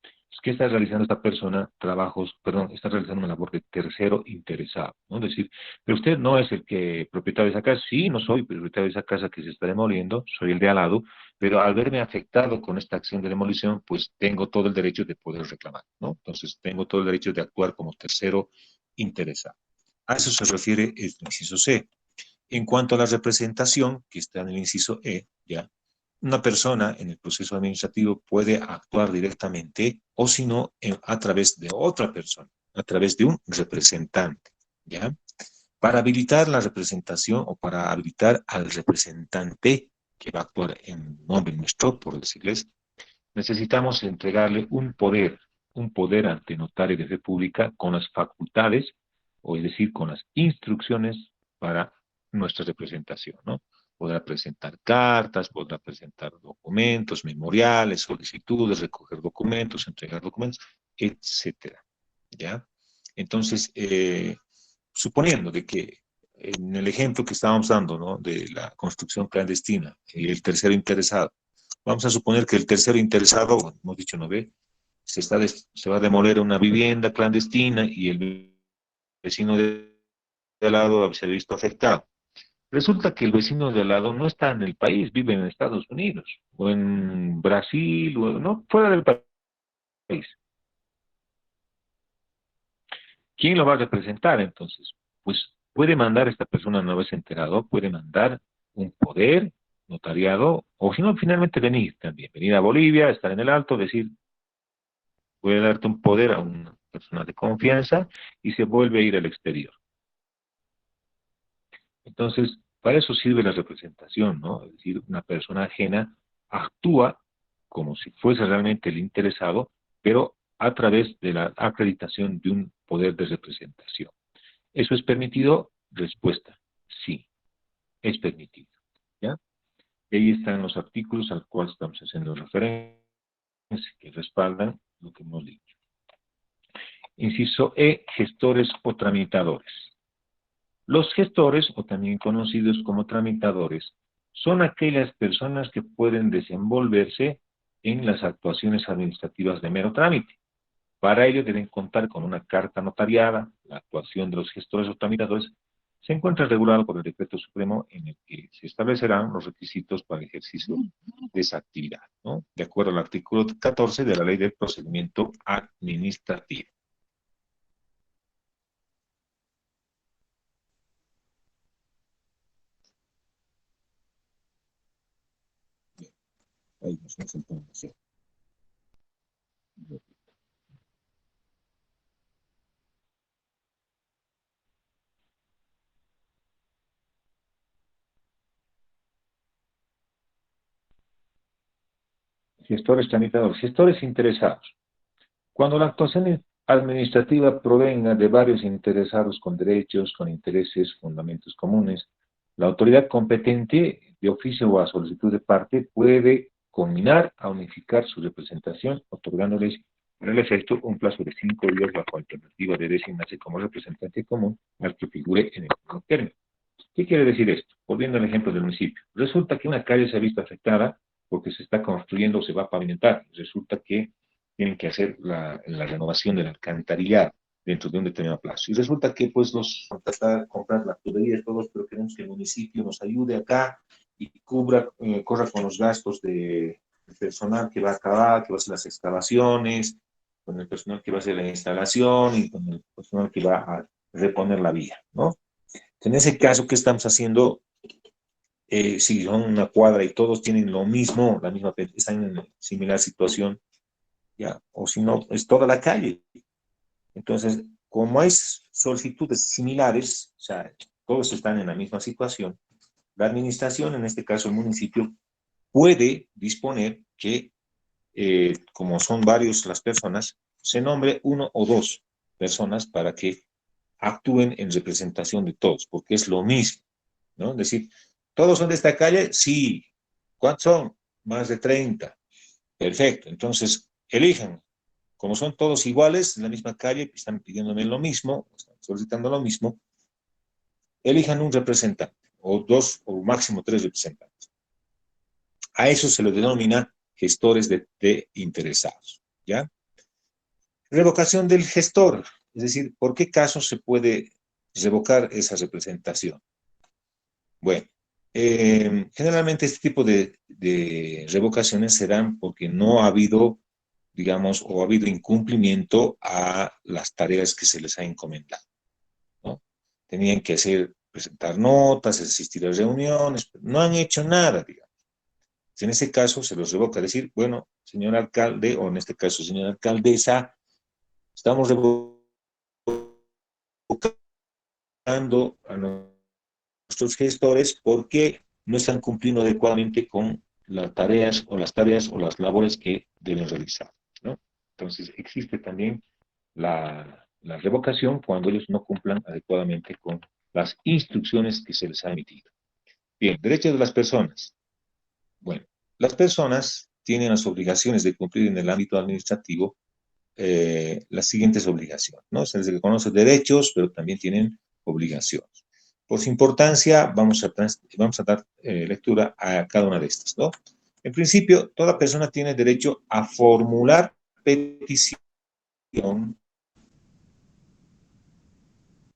¿Qué está realizando esta persona? Está realizando una labor de tercero interesado, ¿no? Es decir, pero usted no es el que propietario de esa casa, sí, no soy propietario de esa casa que se está demoliendo, soy el de al lado, pero al verme afectado con esta acción de demolición, pues tengo todo el derecho de poder reclamar, ¿no? Entonces, tengo todo el derecho de actuar como tercero interesado. A eso se refiere el inciso C. En cuanto a la representación, que está en el inciso E, ya, una persona en el proceso administrativo puede actuar directamente o si no, a través de otra persona, a través de un representante, ¿ya? Para habilitar la representación o para habilitar al representante que va a actuar en nombre nuestro, por decirles, necesitamos entregarle un poder ante notario de fe pública con las facultades, o es decir, con las instrucciones para nuestra representación, ¿no? Podrá presentar cartas, podrá presentar documentos, memoriales, solicitudes, recoger documentos, entregar documentos, etcétera, ¿ya? Entonces, suponiendo de que en el ejemplo que estábamos dando, ¿no? De la construcción clandestina, el tercero interesado, vamos a suponer que el tercero interesado, hemos dicho, ¿no ve? Se va a demoler una vivienda clandestina y el vecino de al lado se ha visto afectado. Resulta que el vecino de al lado no está en el país, vive en Estados Unidos, o en Brasil, o no, fuera del país. ¿Quién lo va a representar entonces? Pues puede mandar esta persona una vez enterado, puede mandar un poder notariado, o si no, finalmente venir a Bolivia, estar en el Alto, decir, voy a darte un poder a una persona de confianza y se vuelve a ir al exterior. Entonces, para eso sirve la representación, ¿no? Es decir, una persona ajena actúa como si fuese realmente el interesado, pero a través de la acreditación de un poder de representación. ¿Eso es permitido? Respuesta, sí, es permitido, ¿ya? Y ahí están los artículos al cual estamos haciendo referencia, que respaldan lo que hemos dicho. Inciso E, gestores o tramitadores. Los gestores, o también conocidos como tramitadores, son aquellas personas que pueden desenvolverse en las actuaciones administrativas de mero trámite. Para ello deben contar con una carta notariada. La actuación de los gestores o tramitadores se encuentra regulado por el Decreto Supremo en el que se establecerán los requisitos para el ejercicio de esa actividad, ¿no? De acuerdo al artículo 14 de la Ley del Procedimiento Administrativo. Ahí nos concentramos. Gestores tramitadores, gestores interesados. Cuando la actuación administrativa provenga de varios interesados con derechos, con intereses, fundamentos comunes, la autoridad competente, de oficio o a solicitud de parte, puede combinar a unificar su representación, otorgándoles En el efecto, un plazo de 5 días bajo alternativa de designarse como representante común al que figure en el mismo término. ¿Qué quiere decir esto? Volviendo al ejemplo del municipio. Resulta que una calle se ha visto afectada porque se está construyendo o se va a pavimentar. Resulta que tienen que hacer la renovación del alcantarillado dentro de un determinado plazo. Y resulta que pues los comprar las tuberías, todos, pero queremos que el municipio nos ayude acá y corra con los gastos de personal que va a acabar, que va a hacer las excavaciones, con el personal que va a hacer la instalación y con el personal que va a reponer la vía, ¿no? En ese caso, ¿qué estamos haciendo? Si son una cuadra y todos tienen lo mismo, están en similar situación, ya, o si no, es toda la calle. Entonces, como hay solicitudes similares, o sea, todos están en la misma situación, la administración, en este caso el municipio, puede disponer que, como son varios las personas, se nombre 1 o 2 personas para que actúen en representación de todos, porque es lo mismo, ¿no? Es decir, ¿todos son de esta calle? Sí. ¿Cuántos son? Más de 30. Perfecto. Entonces, elijan. Como son todos iguales, en la misma calle, están pidiéndome lo mismo, están solicitando lo mismo, elijan un representante, o 2, o máximo 3 representantes. A eso se le denomina gestores de interesados, ¿ya? Revocación del gestor, es decir, ¿por qué caso se puede revocar esa representación? Bueno, generalmente este tipo de revocaciones se dan porque no ha habido, digamos, o ha habido incumplimiento a las tareas que se les ha encomendado, ¿no? Tenían que presentar notas, asistir a reuniones, pero no han hecho nada, digamos. En ese caso se los revoca, decir, bueno, señor alcalde, o en este caso, señora alcaldesa, estamos revocando a nuestros gestores porque no están cumpliendo adecuadamente con las tareas o las labores que deben realizar, ¿no? Entonces, existe también la revocación cuando ellos no cumplan adecuadamente con las instrucciones que se les ha emitido. Bien, derechos de las personas. Bueno, las personas tienen las obligaciones de cumplir en el ámbito administrativo las siguientes obligaciones, ¿no? Se les reconoce derechos, pero también tienen obligaciones. Por su importancia, vamos a dar lectura a cada una de estas, ¿no? En principio, toda persona tiene derecho a formular petición,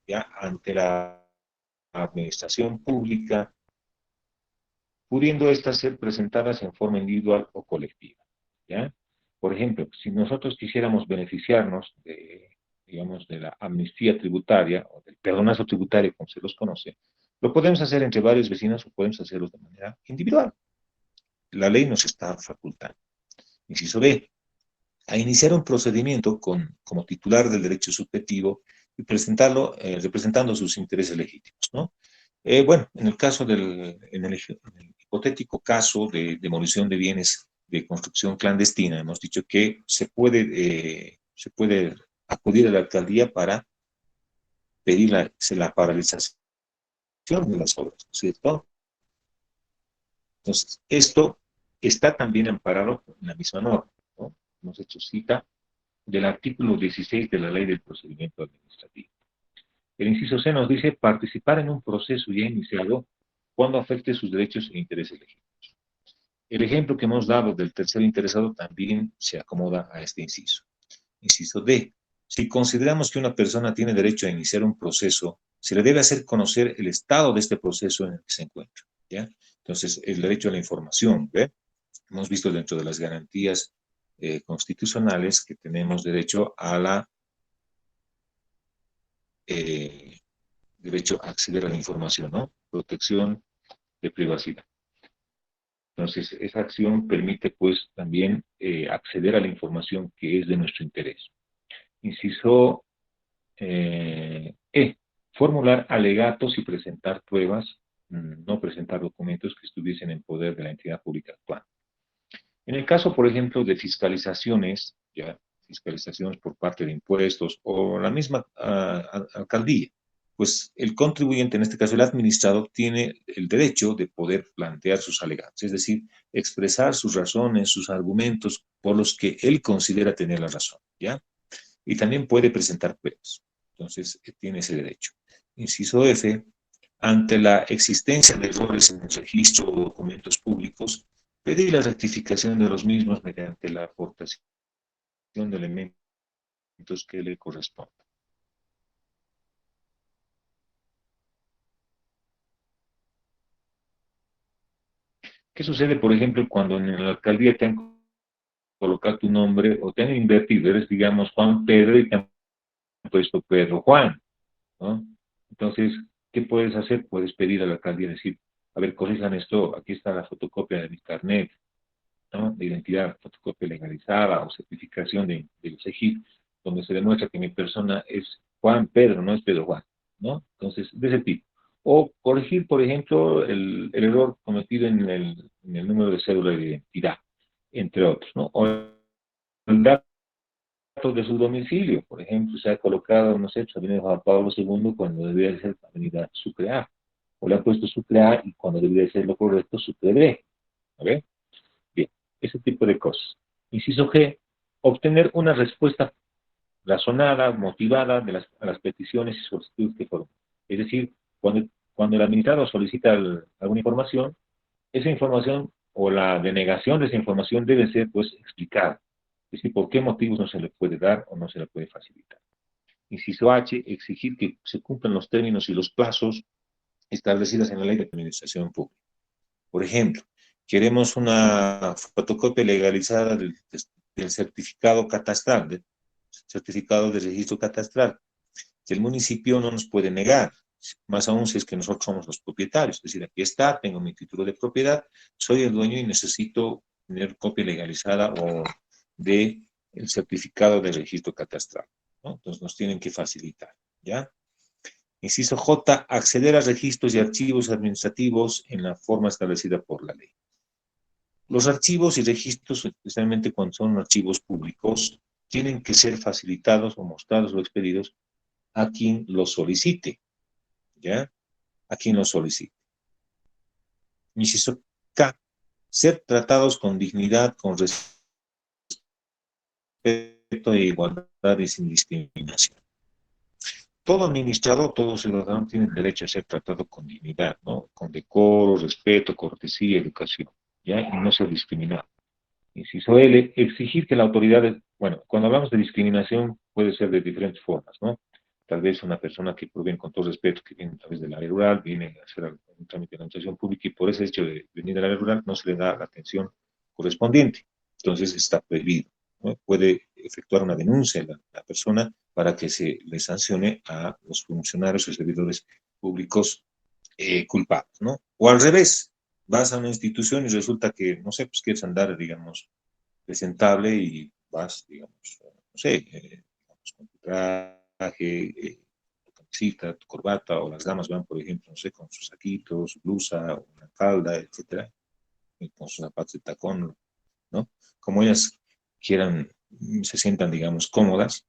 ya, ante la administración pública, pudiendo estas ser presentadas en forma individual o colectiva, ¿ya? Por ejemplo, si nosotros quisiéramos beneficiarnos digamos, de la amnistía tributaria o del perdonazo tributario, como se los conoce, lo podemos hacer entre varios vecinos o podemos hacerlo de manera individual. La ley nos está facultando. Inciso B, a iniciar un procedimiento como titular del derecho subjetivo y presentarlo representando sus intereses legítimos, ¿no? Bueno, en el caso en el hipotético caso de demolición de bienes de construcción clandestina, hemos dicho que se puede acudir a la alcaldía para pedir la paralización de las obras, ¿cierto? Entonces, esto está también amparado en la misma norma, ¿no? Hemos hecho cita del artículo 16 de la Ley del Procedimiento Administrativo. El inciso C nos dice participar en un proceso ya iniciado cuando afecte sus derechos e intereses legítimos. El ejemplo que hemos dado del tercero interesado también se acomoda a este inciso. Inciso D. Si consideramos que una persona tiene derecho a iniciar un proceso, se le debe hacer conocer el estado de este proceso en el que se encuentra, ¿ya? Entonces, el derecho a la información, ¿ve? Hemos visto dentro de las garantías constitucionales que tenemos derecho a derecho a acceder a la información, ¿no? Protección de privacidad. Entonces, esa acción permite, pues, también acceder a la información que es de nuestro interés. Inciso formular alegatos y presentar pruebas, no presentar documentos que estuviesen en poder de la entidad pública actual. En el caso, por ejemplo, de fiscalizaciones, ya, fiscalizaciones por parte de impuestos o la misma alcaldía, pues el contribuyente, en este caso el administrado, tiene el derecho de poder plantear sus alegatos, es decir, expresar sus razones, sus argumentos por los que él considera tener la razón, ¿ya? Y también puede presentar pruebas. Entonces, tiene ese derecho. Inciso F, ante la existencia de errores en el registro o documentos públicos, pedir la rectificación de los mismos mediante la aportación de elementos que le correspondan. ¿Qué sucede, por ejemplo, cuando en la alcaldía te han colocado tu nombre o te han invertido? Eres, digamos, Juan Pedro y te han puesto Pedro Juan, ¿no? Entonces, ¿qué puedes hacer? Puedes pedir a la alcaldía, decir, a ver, corrijan esto, aquí está la fotocopia de mi carnet, ¿no? De identidad, fotocopia legalizada o certificación del CEGIP, donde se demuestra que mi persona es Juan Pedro, no es Pedro Juan, ¿no? Entonces, de ese tipo. O corregir, por ejemplo, el error cometido en el número de cédula de identidad, entre otros, ¿no? O el dato de su domicilio, por ejemplo, se ha colocado, no sé, Avenida Juan Pablo II cuando debería ser Avenida Sucre A, o le han puesto Sucre A y cuando debería ser lo correcto, Sucre B, ¿ok? Bien, ese tipo de cosas. Inciso G, obtener una respuesta razonada, motivada a las peticiones y solicitudes que fueron. Es decir, cuando el administrador solicita alguna información, esa información o la denegación de esa información debe ser, pues, explicada. Es decir, por qué motivos no se le puede dar o no se le puede facilitar. Inciso H, exigir que se cumplan los términos y los plazos establecidos en la Ley de Administración Pública. Por ejemplo, queremos una fotocopia legalizada del certificado catastral, del certificado de registro catastral, que el municipio no nos puede negar, más aún si es que nosotros somos los propietarios. Es decir, aquí está, tengo mi título de propiedad, soy el dueño y necesito tener copia legalizada o de el certificado de registro catastral, ¿no? Entonces nos tienen que facilitar, ¿ya? Inciso J, acceder a registros y archivos administrativos en la forma establecida por la ley. Los archivos y registros, especialmente cuando son archivos públicos, tienen que ser facilitados o mostrados o expedidos a quien los solicite, ¿ya? A quien los solicite. Inciso K, ser tratados con dignidad, con respeto e igualdad y sin discriminación. Todo administrador, todo ciudadano tiene derecho a ser tratado con dignidad, ¿no? Con decoro, respeto, cortesía, educación, ¿ya? Y no ser discriminado. Inciso L, exigir que la autoridad, bueno, cuando hablamos de discriminación puede ser de diferentes formas, ¿no? Tal vez una persona que proviene, con todo respeto, que viene a través del área rural, viene a hacer un trámite de administración pública y por ese hecho de venir del área rural no se le da la atención correspondiente. Entonces está prohibido, ¿no? Puede efectuar una denuncia la persona para que se le sancione a los funcionarios o servidores públicos culpables, ¿no? O al revés, vas a una institución y resulta que, no sé, pues quieres andar, digamos, presentable y vas, digamos, no sé, digamos, con tu traje, tu camisita, tu corbata, o las damas van, por ejemplo, no sé, con sus saquitos, su blusa, una falda, etcétera, y con sus zapatos de tacón, ¿no? Como ellas quieran, se sientan, digamos, cómodas,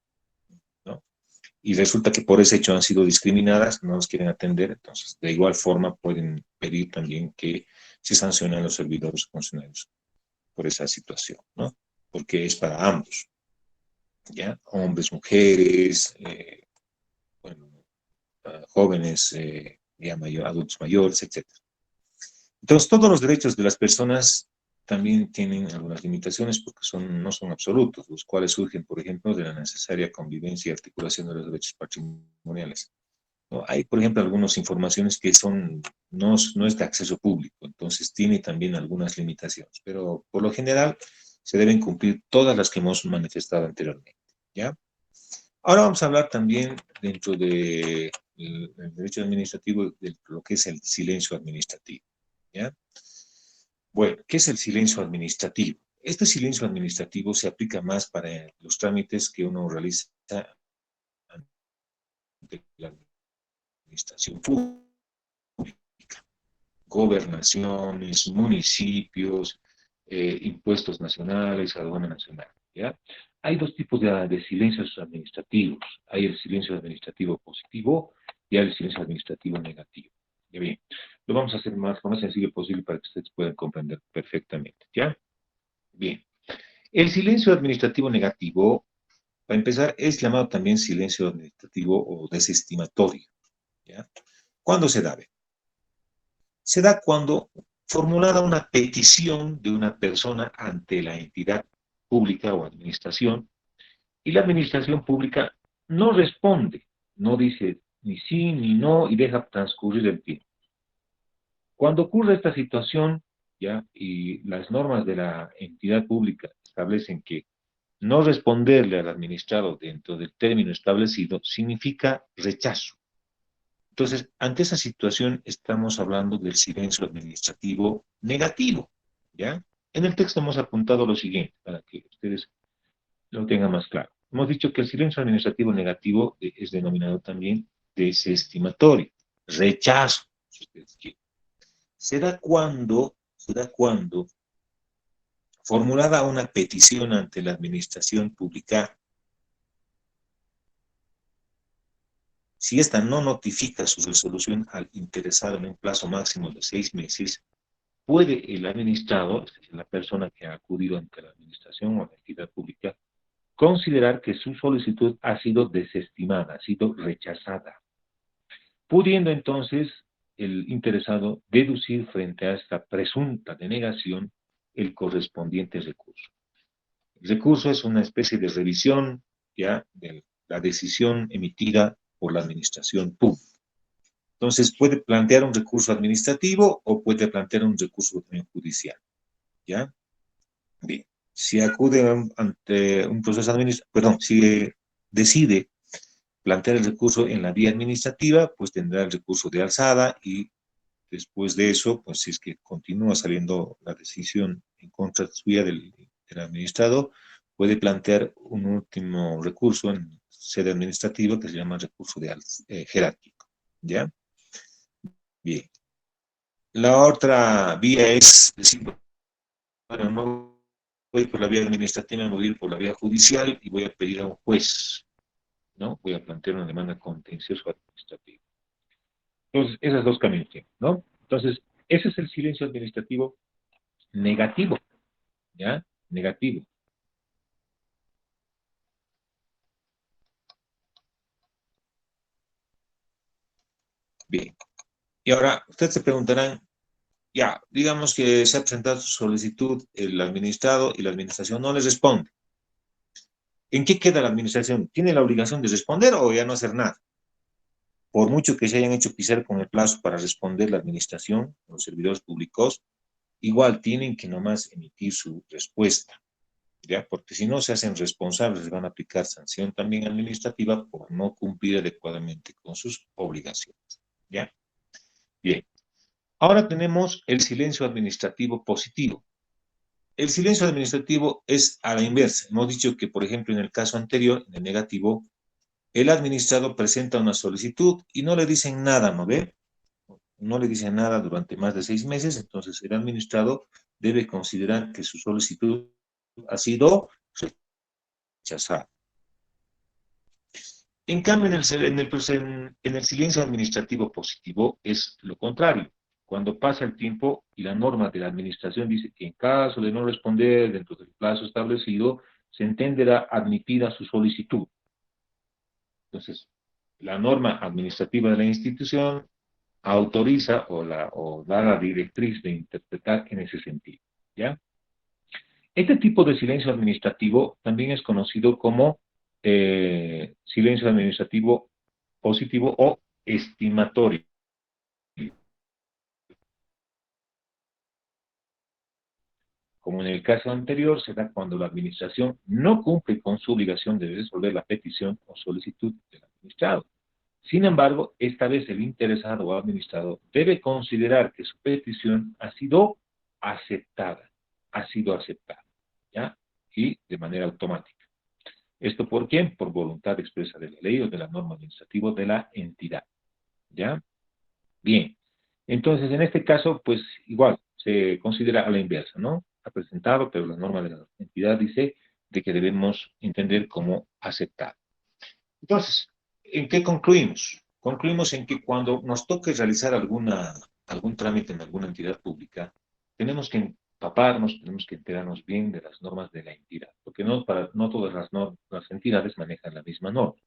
¿no? Y resulta que por ese hecho han sido discriminadas, no las quieren atender, entonces de igual forma pueden pedir también que se sancionen a los servidores funcionarios por esa situación, ¿no? Porque es para ambos, ¿ya? Hombres, mujeres, bueno, jóvenes, ya adultos mayores, etc. Entonces, todos los derechos de las personas también tienen algunas limitaciones porque no son absolutos, los cuales surgen, por ejemplo, de la necesaria convivencia y articulación de los derechos patrimoniales, ¿no? Hay, por ejemplo, algunas informaciones que no es de acceso público, entonces tiene también algunas limitaciones, pero por lo general se deben cumplir todas las que hemos manifestado anteriormente, ¿ya? Ahora vamos a hablar también dentro del derecho administrativo de lo que es el silencio administrativo, ¿ya? Bueno, ¿qué es el silencio administrativo? Este silencio administrativo se aplica más para los trámites que uno realiza ante la administración pública, gobernaciones, municipios, impuestos nacionales, aduana nacional, ¿ya? Hay dos tipos de silencios administrativos. Hay el silencio administrativo positivo ya el silencio administrativo negativo. Ya bien, lo vamos a hacer lo más sencillo posible para que ustedes puedan comprender perfectamente, ¿ya? Bien. El silencio administrativo negativo, para empezar, es llamado también silencio administrativo o desestimatorio, ¿ya? ¿Cuándo se da? Se da cuando formulada una petición de una persona ante la entidad pública o administración, y la administración pública no responde, no dice ni sí ni no y deja transcurrir el tiempo. Cuando ocurre esta situación, ya, y las normas de la entidad pública establecen que no responderle al administrado dentro del término establecido significa rechazo. Entonces, ante esa situación estamos hablando del silencio administrativo negativo, ¿ya? En el texto hemos apuntado lo siguiente, para que ustedes lo tengan más claro. Hemos dicho que el silencio administrativo negativo es denominado también desestimatorio, rechazo, si ustedes quieren. Se da cuando, formulada una petición ante la administración pública, si ésta no notifica su resolución al interesado en un plazo máximo de 6 meses, puede el administrado, es decir, la persona que ha acudido ante la administración o la entidad pública, considerar que su solicitud ha sido desestimada, ha sido rechazada, pudiendo entonces el interesado deducir frente a esta presunta denegación el correspondiente recurso. El recurso es una especie de revisión ya de la decisión emitida por la administración pública. Entonces puede plantear un recurso administrativo o puede plantear un recurso judicial, ¿ya? Bien, si acude ante un proceso administrativo, perdón, si decide plantear el recurso en la vía administrativa, pues tendrá el recurso de alzada y después de eso, pues si es que continúa saliendo la decisión en contra suya del administrado, puede plantear un último recurso en sede administrativa que se llama recurso de jerárquico, ¿ya? Bien. La otra vía es decir, bueno, no voy por la vía administrativa, me voy a ir por la vía judicial y voy a pedir a un juez, ¿no? Voy a plantear una demanda contenciosa administrativa. Entonces, esas dos caminos tienen, ¿no? Entonces, ese es el silencio administrativo negativo, ¿ya? Negativo. Bien. Y ahora, ustedes se preguntarán, ya, digamos que se ha presentado su solicitud, el administrado y la administración no les responde. ¿En qué queda la administración? ¿Tiene la obligación de responder o ya no hacer nada? Por mucho que se hayan hecho pisar con el plazo para responder la administración, los servidores públicos, igual tienen que nomás emitir su respuesta, ¿ya? Porque si no se hacen responsables, les van a aplicar sanción también administrativa por no cumplir adecuadamente con sus obligaciones, ¿ya? Bien. Ahora tenemos el silencio administrativo positivo. El silencio administrativo es a la inversa. Hemos dicho que, por ejemplo, en el caso anterior, en el negativo, el administrado presenta una solicitud y no le dicen nada, ¿no ve? No le dicen nada durante más de 6 meses, entonces el administrado debe considerar que su solicitud ha sido rechazada. En cambio, en el silencio administrativo positivo es lo contrario. Cuando pasa el tiempo y la norma de la administración dice que en caso de no responder dentro del plazo establecido, se entenderá admitida su solicitud. Entonces, la norma administrativa de la institución autoriza o da la directriz de interpretar en ese sentido, ¿ya? Este tipo de silencio administrativo también es conocido como silencio administrativo positivo o estimatorio. Como en el caso anterior, se da cuando la administración no cumple con su obligación de resolver la petición o solicitud del administrado. Sin embargo, esta vez el interesado o administrado debe considerar que su petición ha sido aceptada, ¿ya? Y de manera automática. ¿Esto por quién? Por voluntad expresa de la ley o de la norma administrativa de la entidad, ¿ya? Bien. Entonces, en este caso, pues igual, se considera a la inversa, ¿no? Ha presentado, pero la norma de la entidad dice de que debemos entender como aceptado. Entonces, ¿en qué concluimos? concluimos en que cuando nos toque realizar algún trámite en alguna entidad pública, tenemos que empaparnos, tenemos que enterarnos bien de las normas de la entidad, porque no todas las entidades manejan la misma norma.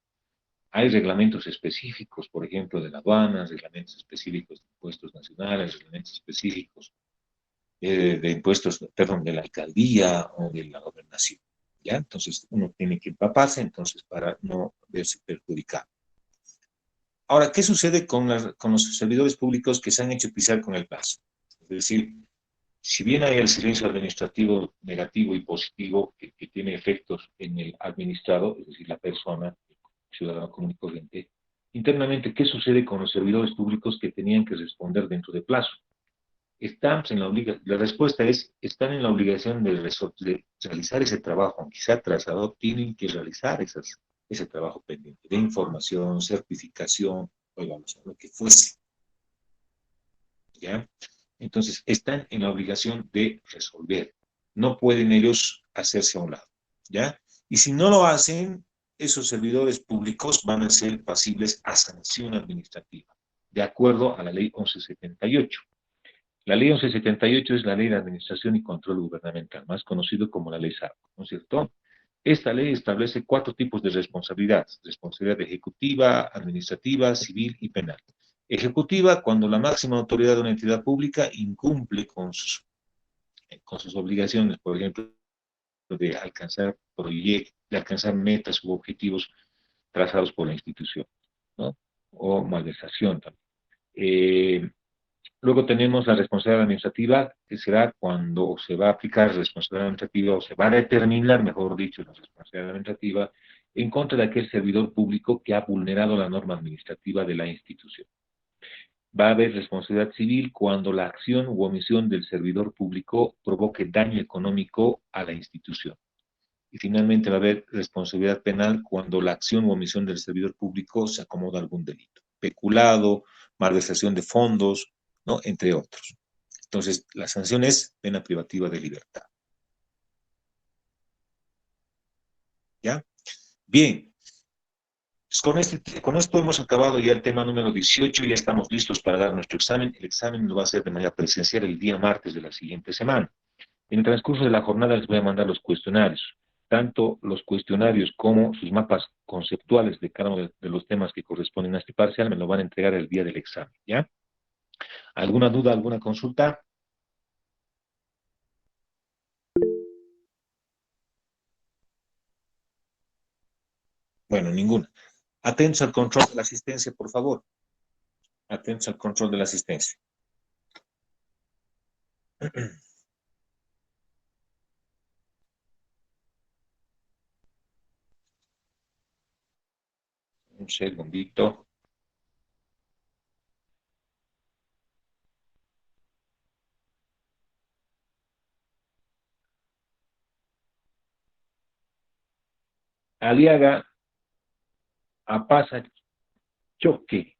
Hay reglamentos específicos, por ejemplo, de la aduana, reglamentos específicos de impuestos nacionales, reglamentos específicos de impuestos, perdón, de la alcaldía o de la gobernación. ¿Ya? Entonces, uno tiene que empaparse, entonces, para no verse perjudicado. Ahora, ¿qué sucede con los servidores públicos que se han hecho pisar con el plazo? Es decir, si bien hay el silencio administrativo negativo y positivo que tiene efectos en el administrado, es decir, la persona, el ciudadano común y corriente, internamente, ¿qué sucede con los servidores públicos que tenían que responder dentro de plazo? La respuesta es, están en la obligación de realizar ese trabajo, aunque sea atrasado, tienen que realizar ese trabajo pendiente de información, certificación, o evaluación, lo que fuese. ¿Ya? Entonces, están en la obligación de resolver. No pueden ellos hacerse a un lado. ¿Ya? Y si no lo hacen, esos servidores públicos van a ser pasibles a sanción administrativa, de acuerdo a la ley 1178. La ley 1178 es la ley de administración y control gubernamental, más conocido como la ley SARCO, ¿no es cierto? Esta ley establece 4 tipos de responsabilidad: responsabilidad ejecutiva, administrativa, civil y penal. Ejecutiva, cuando la máxima autoridad de una entidad pública incumple con sus obligaciones, por ejemplo, de alcanzar proyectos, de alcanzar metas u objetivos trazados por la institución, ¿no? O malversación también. Luego tenemos la responsabilidad administrativa, que será cuando se va a aplicar responsabilidad administrativa o se va a determinar, mejor dicho, la responsabilidad administrativa en contra de aquel servidor público que ha vulnerado la norma administrativa de la institución. Va a haber responsabilidad civil cuando la acción u omisión del servidor público provoque daño económico a la institución. Y finalmente va a haber responsabilidad penal cuando la acción u omisión del servidor público se acomoda a algún delito. Peculado, malversación de fondos, ¿no? Entre otros. Entonces, la sanción es pena privativa de libertad. ¿Ya? Bien. Con esto hemos acabado ya el tema número 18, ya estamos listos para dar nuestro examen. El examen lo va a hacer de manera presencial el día martes de la siguiente semana. En el transcurso de la jornada les voy a mandar los cuestionarios, tanto los cuestionarios como sus mapas conceptuales de cada uno de los temas que corresponden a este parcial, me lo van a entregar el día del examen, ¿ya? ¿Alguna duda, alguna consulta? Bueno, ninguna. Atentos al control de la asistencia, por favor. Atentos al control de la asistencia. Un segundito. Aliaga, Apasa, Choque.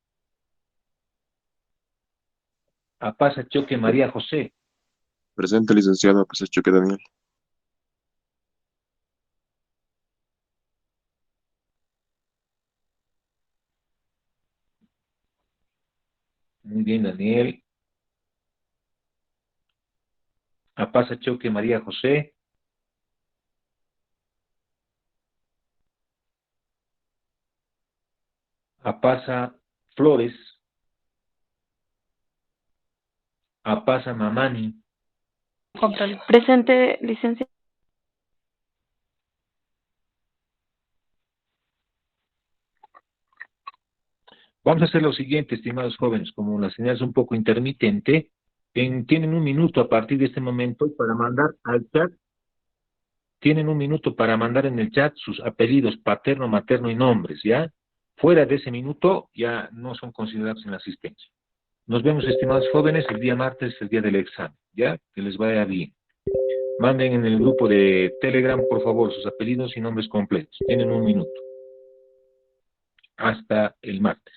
Apasa, Choque, María José. Presente, licenciado, pues Choque Daniel. Muy bien, Daniel. Apasa, Choque, María José. Apasa, Flores. Apasa, Mamani. Presente, licencia. Vamos a hacer lo siguiente, estimados jóvenes, como la señal es un poco intermitente, tienen un minuto a partir de este momento para mandar al chat, tienen un minuto para mandar en el chat sus apellidos paterno, materno y nombres, ¿ya? Fuera de ese minuto ya no son considerados en la asistencia. Nos vemos, estimados jóvenes, el día martes, el día del examen, ¿ya? Que les vaya bien. Manden en el grupo de Telegram, por favor, sus apellidos y nombres completos. Tienen un minuto. Hasta el martes.